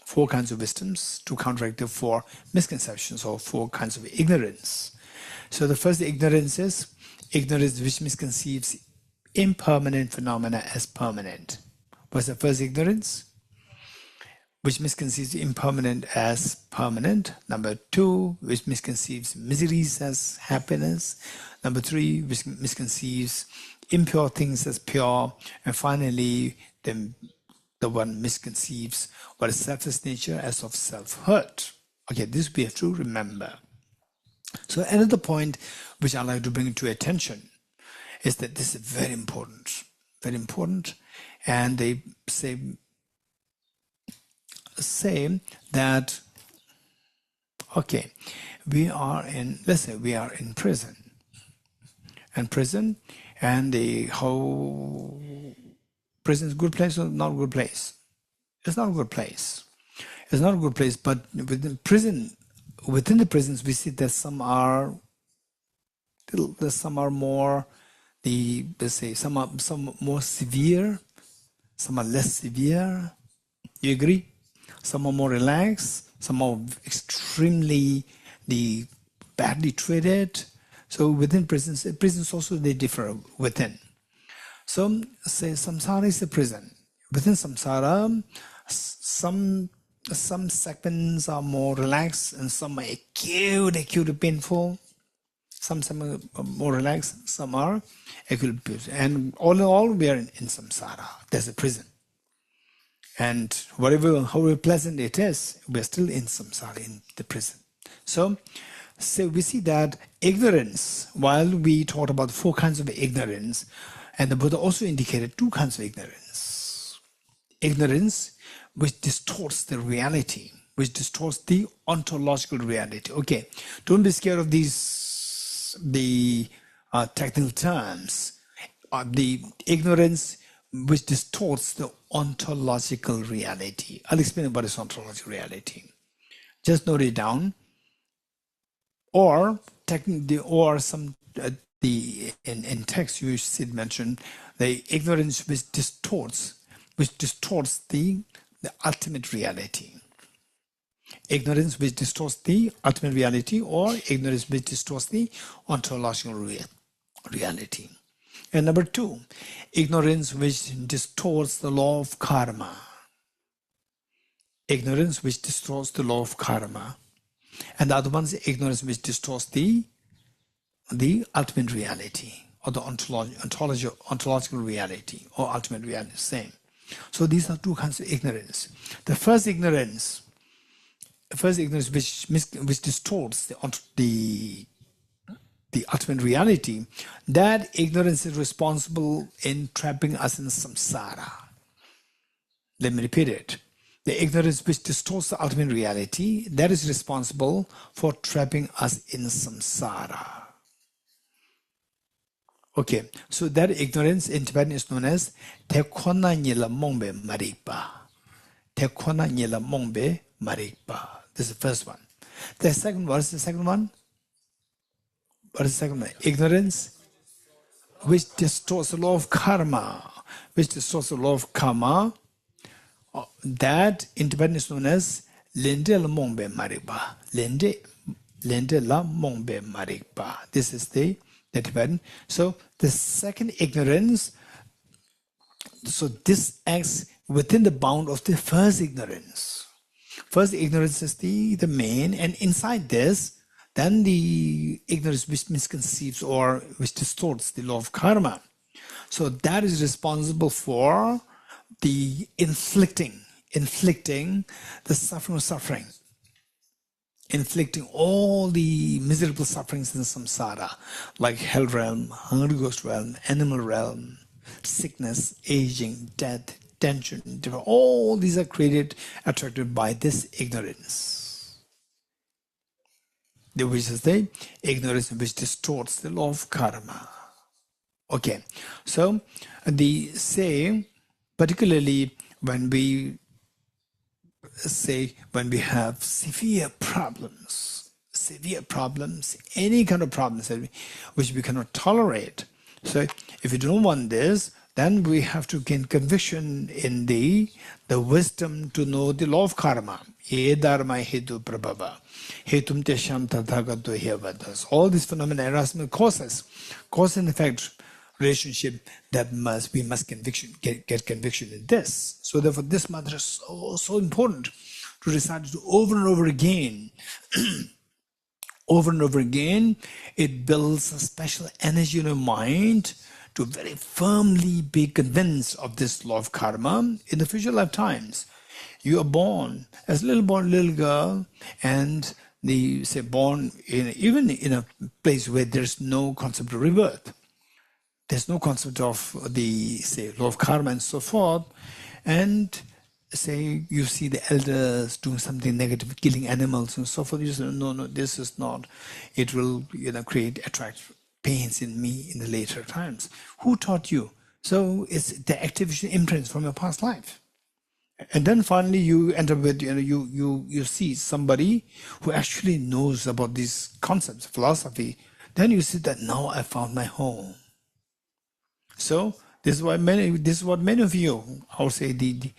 four kinds of wisdoms to counteract the four misconceptions or four kinds of ignorance. So the first ignorance is ignorance which misconceives impermanent phenomena as permanent. What's the first ignorance? Which misconceives impermanent as permanent. Number two, which misconceives miseries as happiness. Number three, which misconceives impure things as pure. And finally, the one misconceives what is selfless nature as of self-hurt. Okay, this we have to remember. So another point which I like to bring to attention is that this is very important, and they say that, okay, let's say we are in prison, and the whole prison is a good place or not a good place? It's not a good place. It's not a good place, but within the prisons, we see that some are more, some are more severe, some are less severe. You agree? Some are more relaxed, some are extremely badly treated. So within prisons also they differ within. So say samsara is a prison. Within samsara, some segments are more relaxed and some are acute painful. Some are more relaxed, some are acute. And all in all, we are in samsara. There's a prison. And however pleasant it is, we're still in samsara, in the prison. So we see that ignorance, while we talked about 4 kinds of ignorance, and the Buddha also indicated 2 kinds of ignorance. Ignorance which distorts the reality, which distorts the ontological reality. Okay, don't be scared of the technical terms. The ignorance which distorts the ontological reality. I'll explain about this ontological reality. Just note it down. Or in text you should mention the ignorance which distorts the ultimate reality. Ignorance which distorts the ultimate reality, or ignorance which distorts the ontological reality. And number 2, ignorance which distorts the law of karma. Ignorance which distorts the law of karma. And the other one is ignorance which distorts the ultimate reality, or the ontological reality, or ultimate reality, same. So these are 2 kinds of ignorance. The first ignorance which distorts the ultimate reality, that ignorance is responsible in trapping us in samsara. Let me repeat it. The ignorance which distorts the ultimate reality, that is responsible for trapping us in samsara. Okay, so that ignorance in Tibetan is known as Tekona Nyela Mongbe Marikpa. Tekona Nyela Mongbe Marikpa. This is the first one. The second, what is the second one? What is the second one? Ignorance which distorts the law of karma. Which distorts the law of karma. That in Tibetan is known as Lende la Mongbe Marikpa. Lende la Mongbe Marikpa. This is the Tibetan. So the second ignorance, so this acts within the bound of the first ignorance. First ignorance is the main, and inside this, then the ignorance which misconceives or which distorts the law of karma. So that is responsible for the inflicting the suffering, inflicting all the miserable sufferings in samsara, like hell realm, hungry ghost realm, animal realm, sickness, aging, death, tension, all these are attracted by this ignorance. Which is the ignorance which distorts the law of karma. Okay, so particularly when we have severe problems, any kind of problems which we cannot tolerate. So if you don't want this, then we have to gain conviction in the wisdom to know the law of karma. Ye dharma hetu prabhava. Hetum tesham tathagato hevadas. All these phenomena are cause and effect relationship that we must get conviction in this. So therefore this mantra is so important to recite it over and over again. Over and over again, it builds a special energy in your mind to very firmly be convinced of this law of karma in the future lifetimes. You are born as a little girl, and born even in a place where there's no concept of rebirth. there's no concept of the, say, law of karma and so forth, and say you see the elders doing something negative, killing animals and so forth, you say, no, this is not, it will, attract pains in me in the later times. Who taught you? So it's the activation imprints from your past life. And then finally you end up with, you see somebody who actually knows about these concepts, philosophy. Then you see that now I found my home. So this is what many of you, I would say the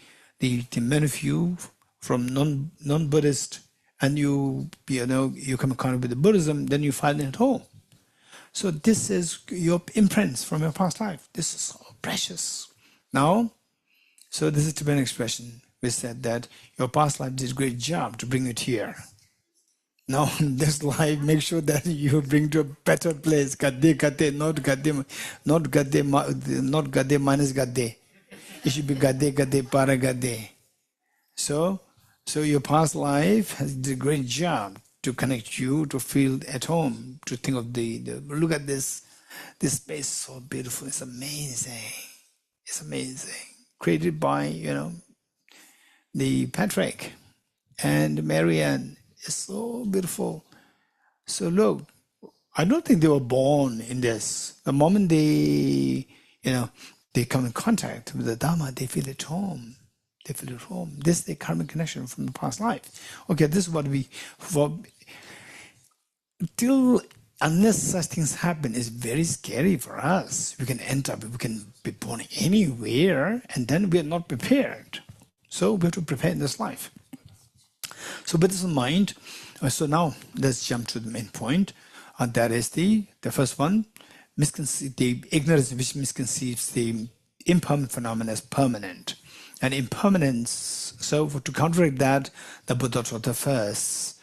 many of you from non-Buddhist, and you come in contact with the Buddhism, then you find it at home. So this is your imprints from your past life. This is so precious. Now, so this is Tibetan expression. We said that your past life did a great job to bring it here. Now, this life, make sure that you bring to a better place. Gadde, not gadde minus gadde. It should be gadde, para gadde. So your past life has did a great job to connect you, to feel at home, to think of the look at this space is so beautiful. It's amazing. It's amazing. Created by, the Patrick and Marianne. It's so beautiful. So look, I don't think they were born in this. The moment they come in contact with the Dhamma, they feel at home. They feel at home. This is the karmic connection from the past life. Okay, this is what unless such things happen, it's very scary for us. We can be born anywhere, and then we are not prepared. So we have to prepare in this life. So with this in mind, so now let's jump to the main point. That is the first one, the ignorance which misconceives the impermanent phenomena as permanent. And impermanence, so to counteract that, the Buddha taught the first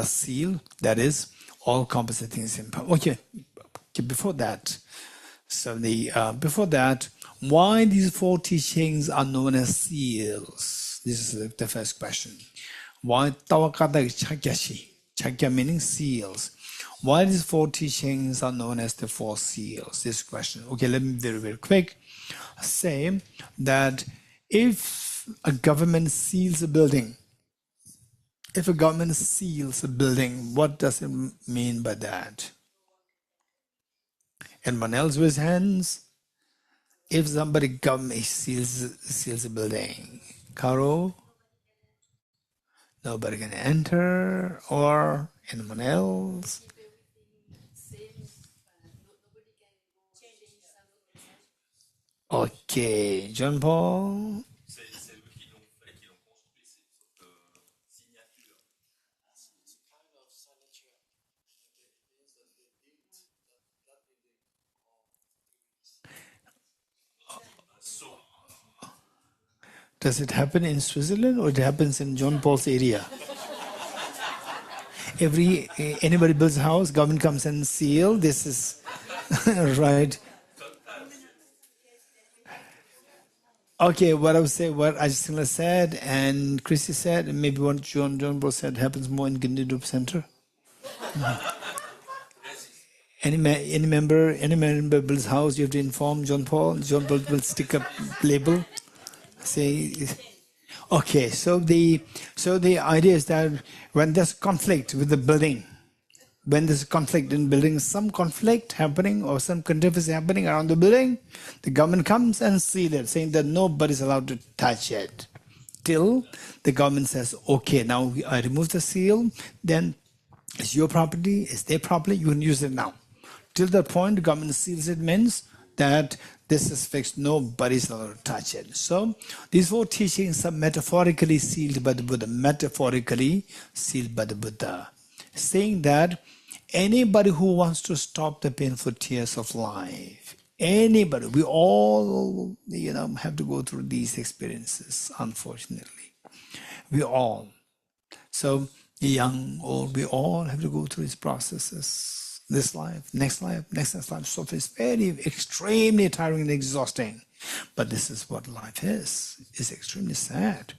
seal, that is, all composite things impermanent. Okay, before that, before that, why these four teachings are known as seals? This is the first question. Why Tawakata Chakyashi? Chakya meaning seals. Why these four teachings are known as the four seals? This question. Okay, let me very, very quick say that if a government seals a building, what does it mean by that? Anyone else with hands? If somebody government seals a building, Karo, nobody can enter, or anyone else? Okay, John Paul. Does it happen in Switzerland or it happens in John Paul's area? Anybody builds a house, government comes and seal. This is right. Okay, what I just said, and Chrissy said, and maybe what John Paul said happens more in Gindidup Center. Any member builds a house, you have to inform John Paul. John Paul will stick a label. Say, okay, so the idea is that when there's conflict with the building, when there's conflict in building, some conflict happening or some controversy happening around the building, the government comes and seals it, saying that nobody's allowed to touch it till the government says, okay, now I remove the seal, then it's your property, it's their property, you can use it now. Till that point, the government seals it means that this is fixed, nobody's allowed to touch it. So these four teachings are metaphorically sealed by the Buddha, saying that anybody who wants to stop the painful tears of life, anybody, we all have to go through these experiences, unfortunately. We all. So young, old, we all have to go through these processes. This life, next life. So it's very extremely tiring and exhausting. But this is what life is. It's extremely sad.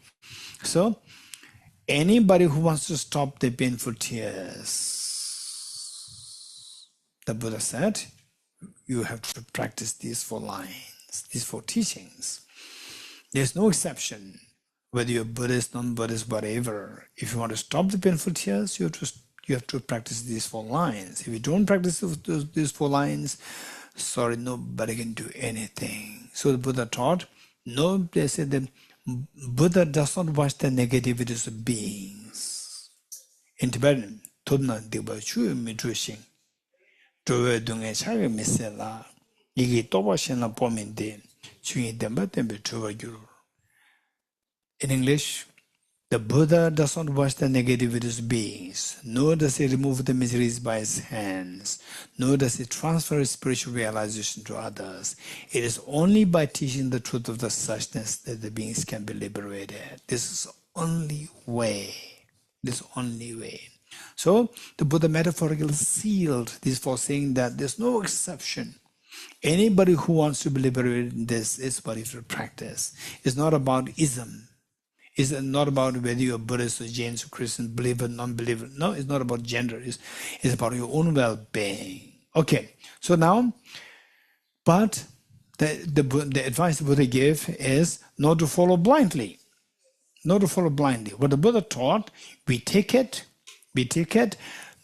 So anybody who wants to stop the painful tears, the Buddha said, you have to practice these 4 lines, these 4 teachings. There's no exception, whether you're Buddhist, non-Buddhist, whatever. If you want to stop the painful tears, you have to practice these 4 lines. If you don't practice these 4 lines, sorry, nobody can do anything. So the Buddha taught, no, they said that Buddha does not watch the negativities of beings. In Tibetan, Tobna Diba Chu Mitrushing, Trove Dunga Chaga Misela, Yigi Toba Shena Pominde, Chungi Demba Tembe Trova Guru. In English, the Buddha does not watch the negativities of beings, nor does he remove the miseries by his hands, nor does he transfer his spiritual realization to others. It is only by teaching the truth of the suchness that the beings can be liberated. This is the only way. This only way. So the Buddha metaphorically sealed this for saying that there's no exception. Anybody who wants to be liberated in this is what you should practice. It's not about ism. It's not about whether you're Buddhist or Jain or Christian, believer, non-believer. No, it's not about gender. It's about your own well-being. Okay, so now, but the advice the Buddha gave is not to follow blindly. Not to follow blindly. What the Buddha taught, we take it.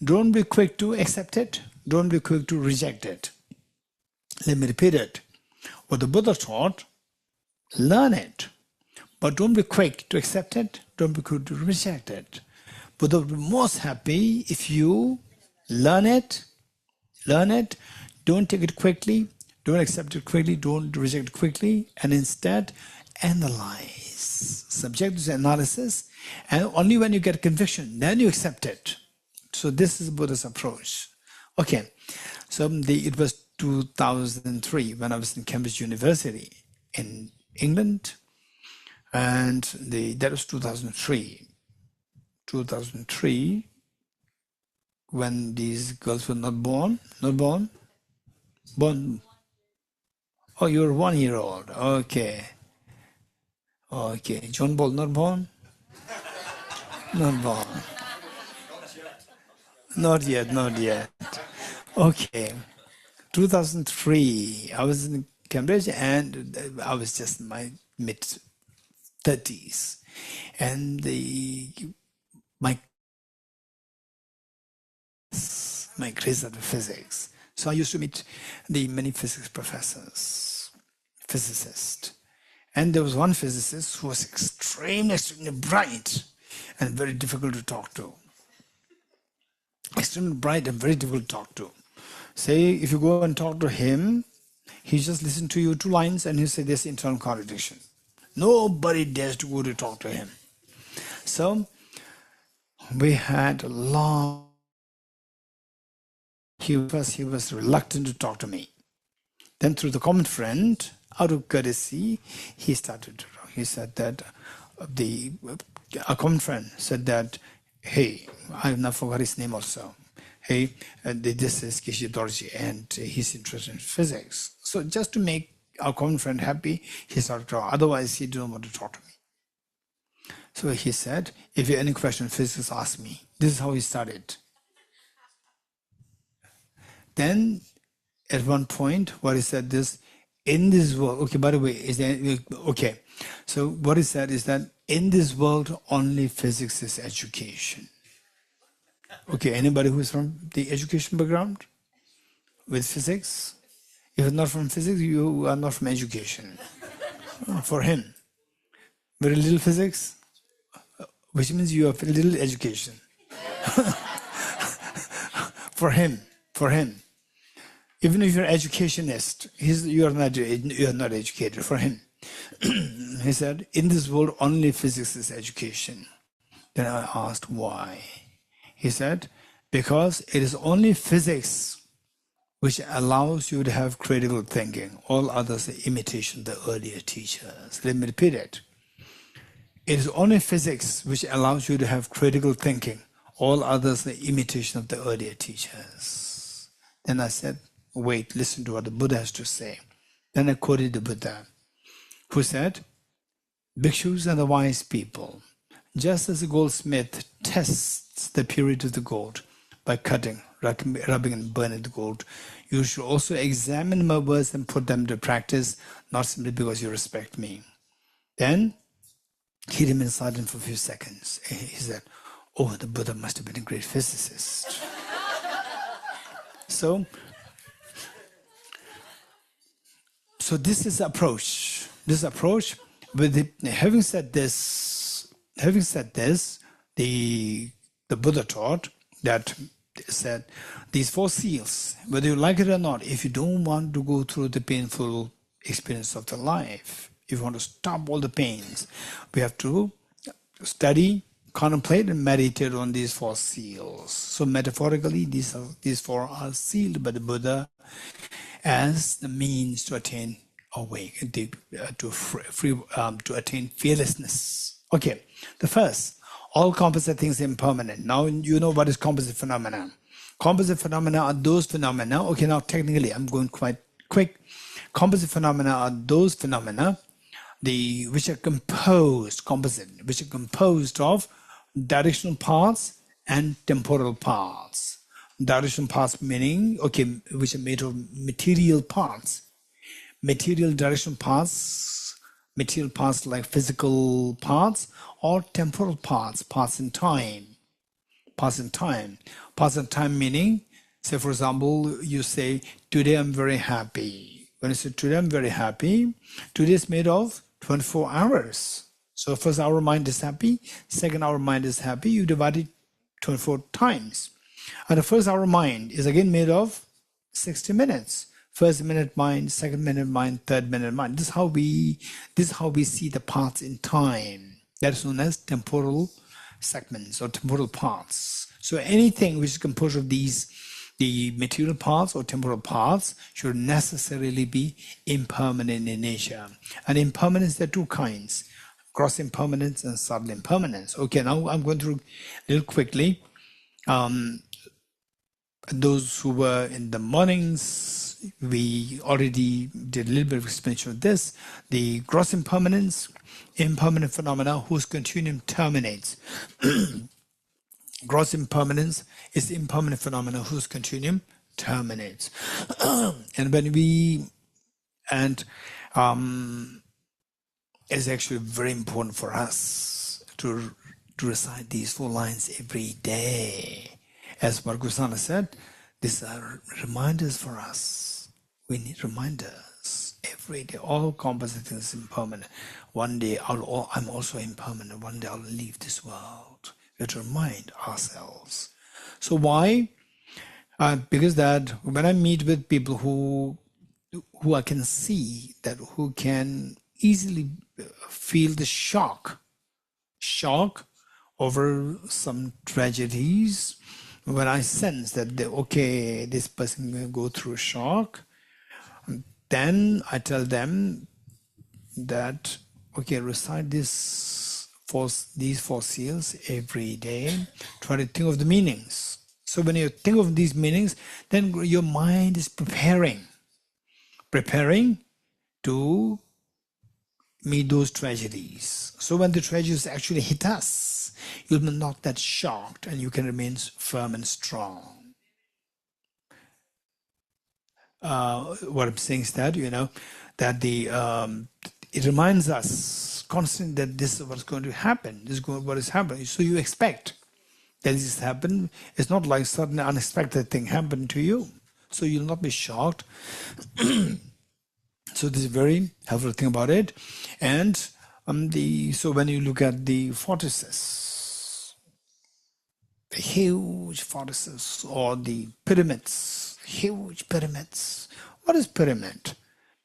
Don't be quick to accept it. Don't be quick to reject it. Let me repeat it. What the Buddha taught, learn it. But don't be quick to accept it, don't be quick to reject it. Buddha will be most happy if you learn it, don't take it quickly, don't accept it quickly, don't reject it quickly, and instead analyze. Subject to analysis, and only when you get conviction, then you accept it. So this is Buddha's approach. Okay, so it was 2003 when I was in Cambridge University in England. And that was 2003. 2003, when these girls were not born. Born. Oh, you were 1 year old. Okay. John Paul not born? Not born. Not yet. Okay. 2003, I was in Cambridge and I was just in my mid-30s. And my graduate physics. So I used to meet the many physics professors, physicists. And there was one physicist who was extremely bright and very difficult to talk to. Extremely bright and very difficult to talk to. Say, if you go and talk to him, he just listen to you 2 lines and he say there's internal contradiction. Nobody dares to go to talk to him. So we had a long. He was reluctant to talk to me. Then through the common friend, out of courtesy, he started to talk. He said that a common friend said that, hey, I have not forgot his name also. Hey, this is Geshe Dorji and he's interested in physics. So just to make our common friend happy, he started to talk. Otherwise, he didn't want to talk to me. So he said, if you have any question, physics, ask me. This is how he started. Then, at one point, what he said this, in this world, okay, by the way, okay. So what he said is that in this world, only physics is education. Okay, anybody who is from the education background with physics? If you're not from physics, you are not from education. For him, very little physics, which means you have little education. For him. Even if you're an educationist, you are not educated. For him, he said, in this world, only physics is education. Then I asked why. He said, because it is only physics which allows you to have critical thinking. All others are imitation of the earlier teachers. Let me repeat it. It is only physics which allows you to have critical thinking. All others are imitation of the earlier teachers. Then I said, wait, listen to what the Buddha has to say. Then I quoted the Buddha, who said, bhikshus are the wise people. Just as a goldsmith tests the purity of the gold by cutting, rubbing and burning the gold, you should also examine my words and put them to practice, not simply because you respect me. Then he remained silent for a few seconds. He said, oh, the Buddha must have been a great physicist. So this is the approach. This approach, having said this, the Buddha taught that, said these 4 seals, whether you like it or not, if you don't want to go through the painful experience of the life, if you want to stop all the pains, we have to study, contemplate, and meditate on these 4 seals. So metaphorically, these 4 are sealed by the Buddha as the means to attain awake, to attain fearlessness. Okay, the first, all composite things impermanent. Now you know what is composite phenomena. Composite phenomena are those phenomena. Okay, now technically I'm going quite quick. Composite phenomena are those phenomena which are composed of directional parts and temporal parts. Directional parts meaning, okay, which are made of material parts. Material directional parts like physical parts, or temporal parts in time. Parts in time meaning, say for example, you say, today I'm very happy. When you say today I'm very happy, today is made of 24 hours. So first hour mind is happy, second hour mind is happy, you divide it 24 times. And the first hour mind is again made of 60 minutes. First minute mind, second minute mind, third minute mind. This is how we see the parts in time. That is known as temporal segments or temporal parts. So anything which is composed of these, the material parts or temporal parts, should necessarily be impermanent in nature. And impermanence, there are 2 kinds: gross impermanence and subtle impermanence. Okay, now I'm going through a little quickly. Those who were in the mornings, we already did a little bit of explanation of this. The gross impermanence, impermanent phenomena whose continuum terminates. Gross impermanence is impermanent phenomena whose continuum terminates. It's actually very important for us to recite these 4 lines every day. As Margusana said, these are reminders for us. We need reminders every day. All composite things impermanent. One day I'm also impermanent. One day I'll leave this world. We have to remind ourselves. So why? Because that when I meet with people who I can see that who can easily feel the shock over some tragedies, when I sense that this person will go through shock, then I tell them that, okay, recite these 4 seals every day. Try to think of the meanings. So when you think of these meanings, then your mind is preparing to meet those tragedies. So when the tragedies actually hit us, you'll be not that shocked and you can remain firm and strong. What I'm saying is that, that it reminds us constantly that this is what's going to happen. This is what is happening. So you expect that this happen. It's not like sudden unexpected thing happened to you. So you'll not be shocked. So this is very helpful thing about it. And so when you look at the fortresses, the huge fortresses, or the pyramids, huge pyramids. What is pyramid?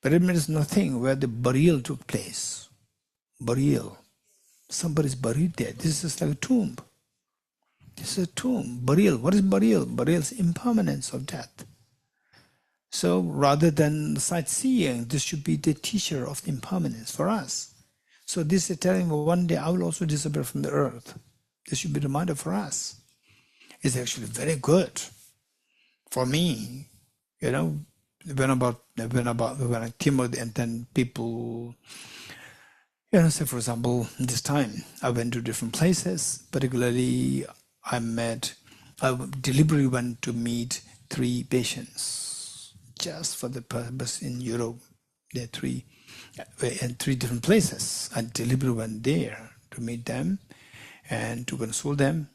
Pyramid is nothing where the burial took place. Burial. Somebody's buried there. This is like a tomb. This is a tomb. Burial. What is burial? Burial is impermanence of death. So rather than sightseeing, this should be the teacher of the impermanence for us. So this is telling me one day I will also disappear from the earth. This should be a reminder for us. It's actually very good for me. When I came out, and then people, say for example, this time I went to different places. Particularly, I deliberately went to meet 3 patients. just for the purpose in Europe. There are in three different places. I deliberately went there to meet them and to console them,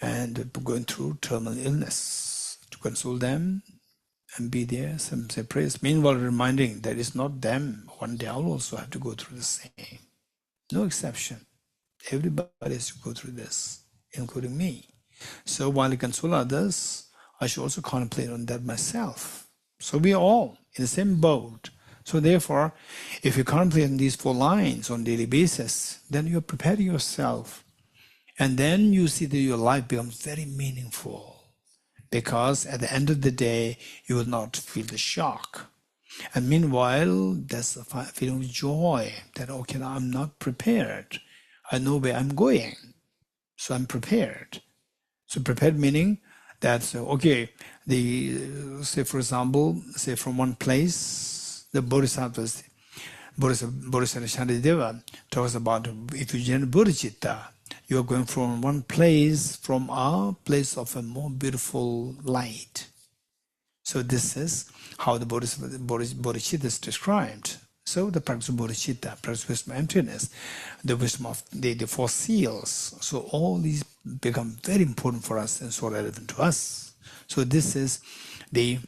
and going through terminal illness, to console them and be there, some say prayers. Meanwhile, reminding that it's not them. One day I'll also have to go through the same. No exception. Everybody has to go through this, including me. So while I console others, I should also contemplate on that myself. So we are all in the same boat. So therefore, if you contemplate on these 4 lines on a daily basis, then you're preparing yourself. And then you see that your life becomes very meaningful. Because at the end of the day, you will not feel the shock. And meanwhile, there's a feeling of joy that, okay, now I'm not prepared. I know where I'm going. So I'm prepared. So prepared meaning that, okay, say for example, say from one place, the Bodhisattvas, Bodhisattva Shantideva talks about if you generate Bodhicitta, you are going from one place, from a place of a more beautiful light. So this is how the Bodhicitta is described. So the practice of Bodhicitta, practice wisdom of emptiness, the wisdom of the 4 seals. So all these become very important for us and so relevant to us. So this is the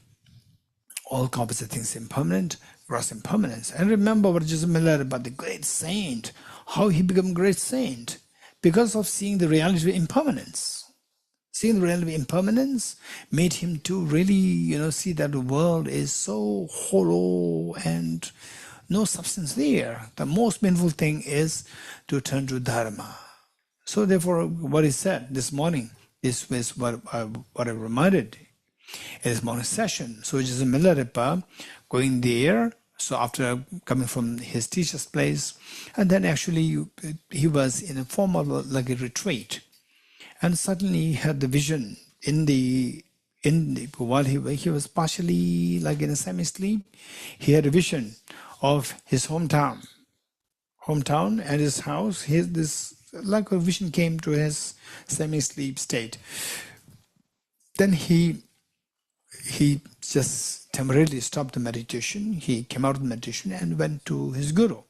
all composite things impermanent, gross impermanence. And remember what Geshe Lharampa about the great saint, how he became great saint, because of seeing the reality of impermanence. Seeing the reality of impermanence made him to really, see that the world is so hollow and no substance there. The most meaningful thing is to turn to Dharma. So therefore, what he said this morning, this was what I reminded in this morning session. So Geshe Lharampa going there, so after coming from his teacher's place, and then actually he was in a form of like a retreat. And suddenly he had the vision while he was partially like in a semi-sleep, he had a vision of his hometown and his house. This like a vision came to his semi-sleep state. Then he just temporarily stopped the meditation. He came out of the meditation and went to his guru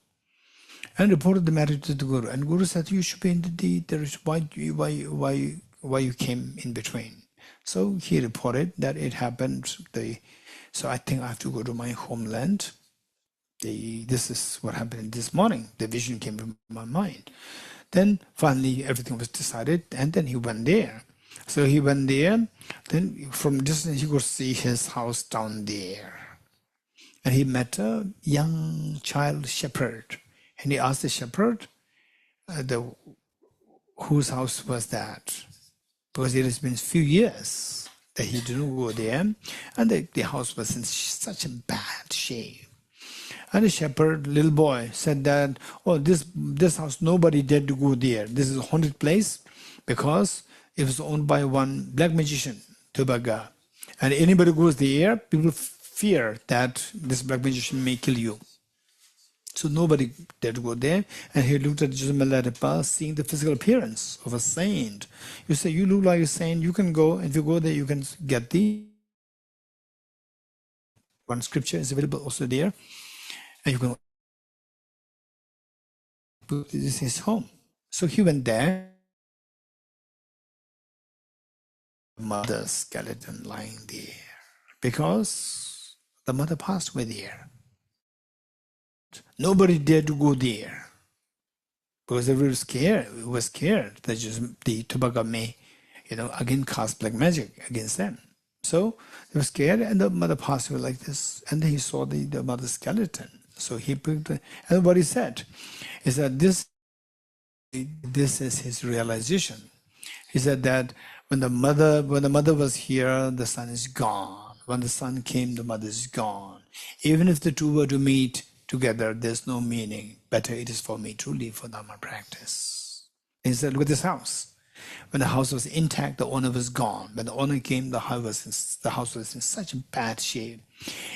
and reported the matter to the guru. And guru said, "You should be in why you came in between." So he reported that it happened. So I think I have to go to my homeland. This is what happened this morning. The vision came from my mind. Then finally everything was decided, and then he went there. So he went there. Then from distance he could see his house down there, and he met a young child shepherd. And he asked the shepherd, whose house was that? Because it has been a few years that he didn't go there, and the house was in such a bad shape. And the shepherd, little boy, said that, "Oh, this house, nobody dared to go there. This is a haunted place because it was owned by one black magician, Tubaga. And anybody who goes there, people fear that this black magician may kill you. So nobody dared to go there." And he looked at Geshe Lharampa, seeing the physical appearance of a saint. You say, "You look like a saint, you can go. If you go there, you can get the..." One scripture is available also there. And you can... This is his home. So he went there. Mother's skeleton lying there. Because the mother passed away there. Nobody dared to go there because everybody was scared that just the Tubaga may, again cast black magic against them. So they were scared, and the mother passed away like this. And then he saw the mother's skeleton. So he picked it, and what he said is that this is his realization. He said that when the mother was here, the son is gone. When the son came, the mother is gone. Even if the two were to meet together, there's no meaning. Better it is for me to live for Dharma practice. He said, look at this house. When the house was intact, the owner was gone. When the owner came, the house was in such a bad shape.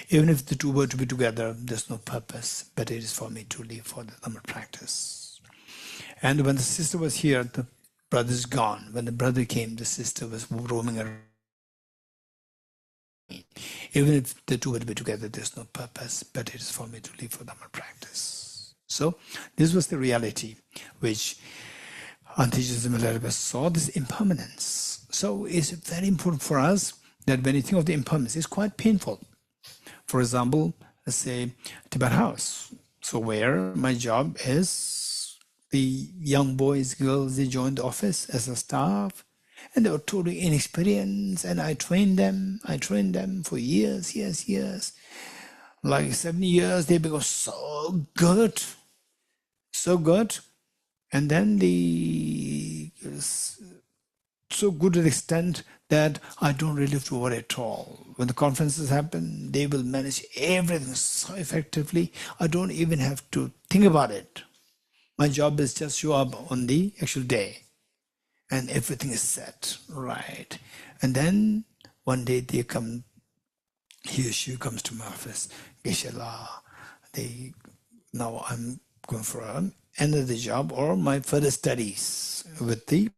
Even if the two were to be together, there's no purpose. Better it is for me to live for the Dharma practice. And when the sister was here, the brother is gone. When the brother came, the sister was roaming around. Even if the two would be together, there's no purpose, but it is for me to live for Dhamma practice. So this was the reality which Antiju's Venerable saw, this impermanence. So it's very important for us that when you think of the impermanence, it's quite painful. For example, let's say Tibet House. So where my job is, the young boys, girls, they joined the office as a staff, and they were totally inexperienced, and I trained them for years. Like 7 years, they become so good. And then so good to the extent that I don't really have to worry at all. When the conferences happen, they will manage everything so effectively. I don't even have to think about it. My job is just show up on the actual day, and everything is set right. And then one day they come, he or she comes to my office. Geshe La, now I'm going for another job or my further studies with the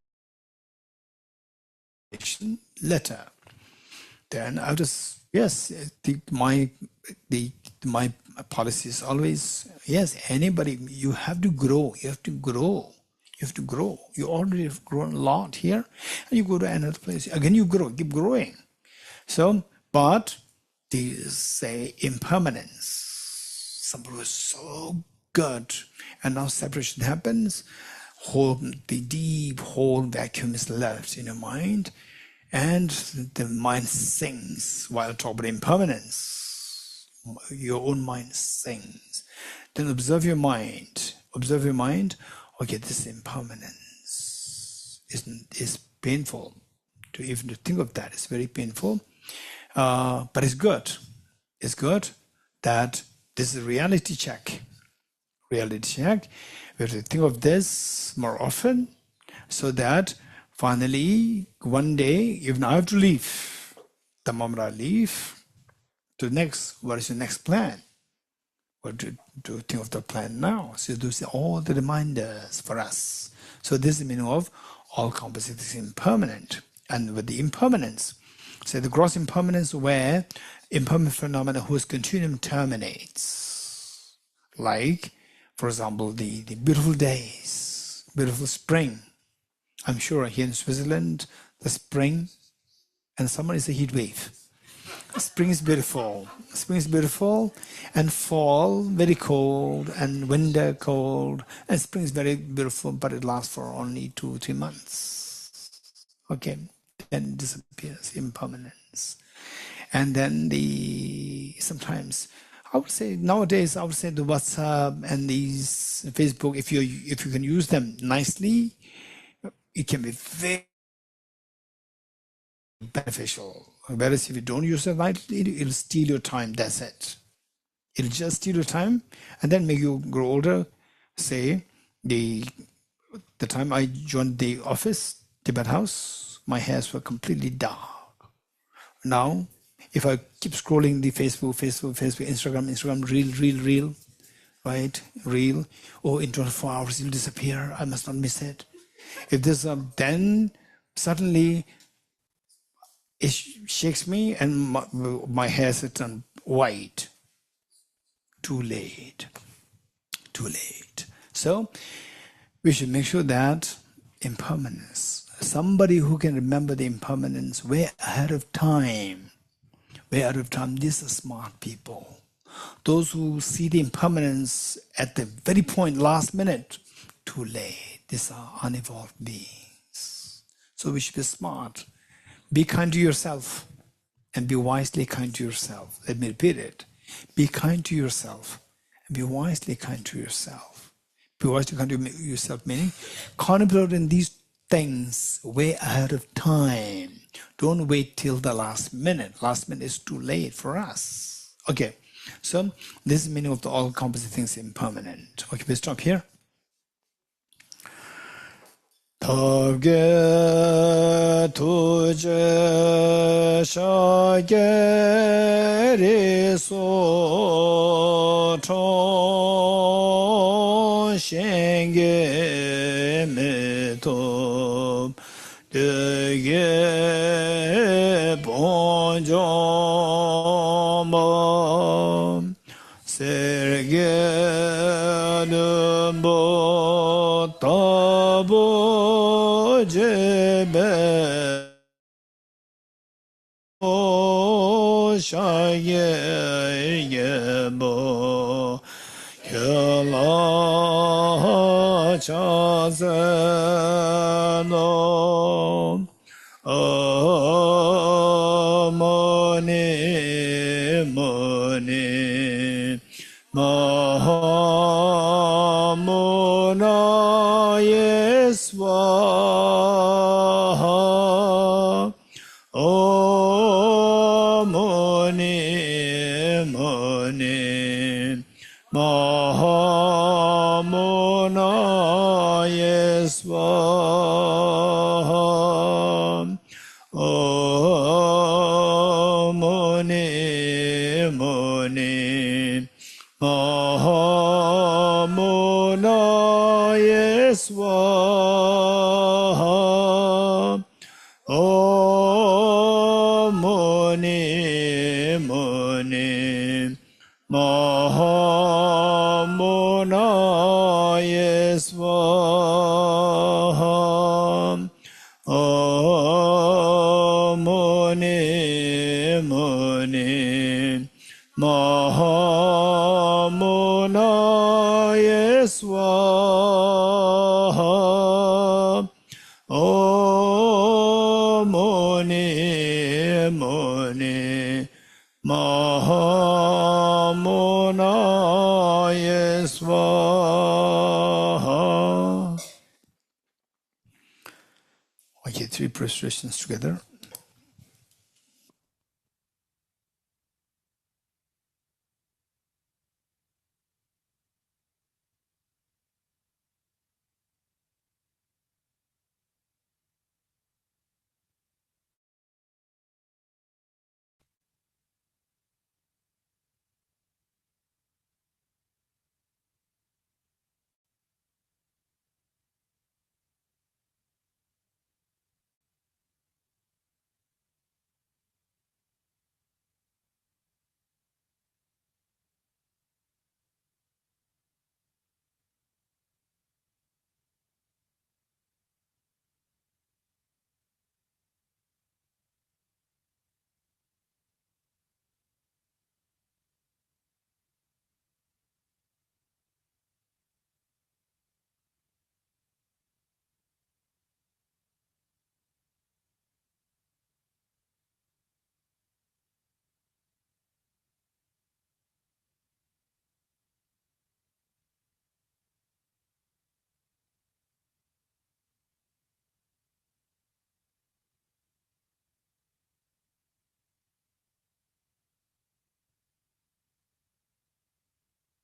letter. Then I just, yes, my policy is always, yes, anybody, you have to grow. You already have grown a lot here, and you go to another place. Again, you grow, keep growing. So, but these say impermanence. Somebody was so good, and now separation happens. The deep whole vacuum is left in your mind, and the mind sings while talking about impermanence. Your own mind sings. Then observe your mind. Okay, this impermanence is painful. To even to think of that is very painful, but it's good. It's good that this is a reality check. We have to think of this more often, so that finally one day, even I have to leave, the moment I leave to the next, what is the next plan? What to think of the plan now? So those are all the reminders for us. So this is the meaning of all composite is impermanent. And with the impermanence, say the gross impermanence where impermanent phenomena whose continuum terminates. Like, for example, the beautiful days, beautiful spring. I'm sure here in Switzerland, the spring and summer is a heat wave. Spring is beautiful, and fall very cold, and winter cold, and spring is very beautiful, but it lasts for only 2-3 months. Okay, then it disappears, impermanence. And then sometimes, I would say nowadays, I would say the WhatsApp and these Facebook, if you can use them nicely, it can be very beneficial. Whereas if you don't use it rightly, it'll steal your time. That's it. It'll just steal your time and then make you grow older. Say the time I joined the office, Tibet House, my hairs were completely dark. Now, if I keep scrolling the Facebook, Instagram, reel, right? Reel, in 24 hours it'll disappear. I must not miss it. If there's then suddenly it shakes me and my hair has turned white. Too late. So we should make sure that impermanence, somebody who can remember the impermanence way ahead of time, these are smart people. Those who see the impermanence at the very point, last minute, too late. These are unevolved beings. So we should be smart. Be kind to yourself and be wisely kind to yourself. Let me repeat it. Be kind to yourself and be wisely kind to yourself. Be wisely kind to yourself, meaning contemplate in these things way ahead of time. Don't wait till the last minute. Last minute is too late for us. Okay, so this is the meaning of the all composite things impermanent. Okay, we stop here. Tavge tuje shageri so chon shenge me to Dege Bonjomba Serge Dumbo Tabo Jebe O Shaye Yebo Kela Chazeno Moni Moni Mahamuna Yeswa O Muni Muni Mahamuna Yeswa O Muni Muni Mahamuna Yeswa O Muni Muni Mahamuna Yeswa O Muni Muni Mahamuna Yeswa O Muni Muni Mahamuna Yeswa. Okay, 3 prostrations together.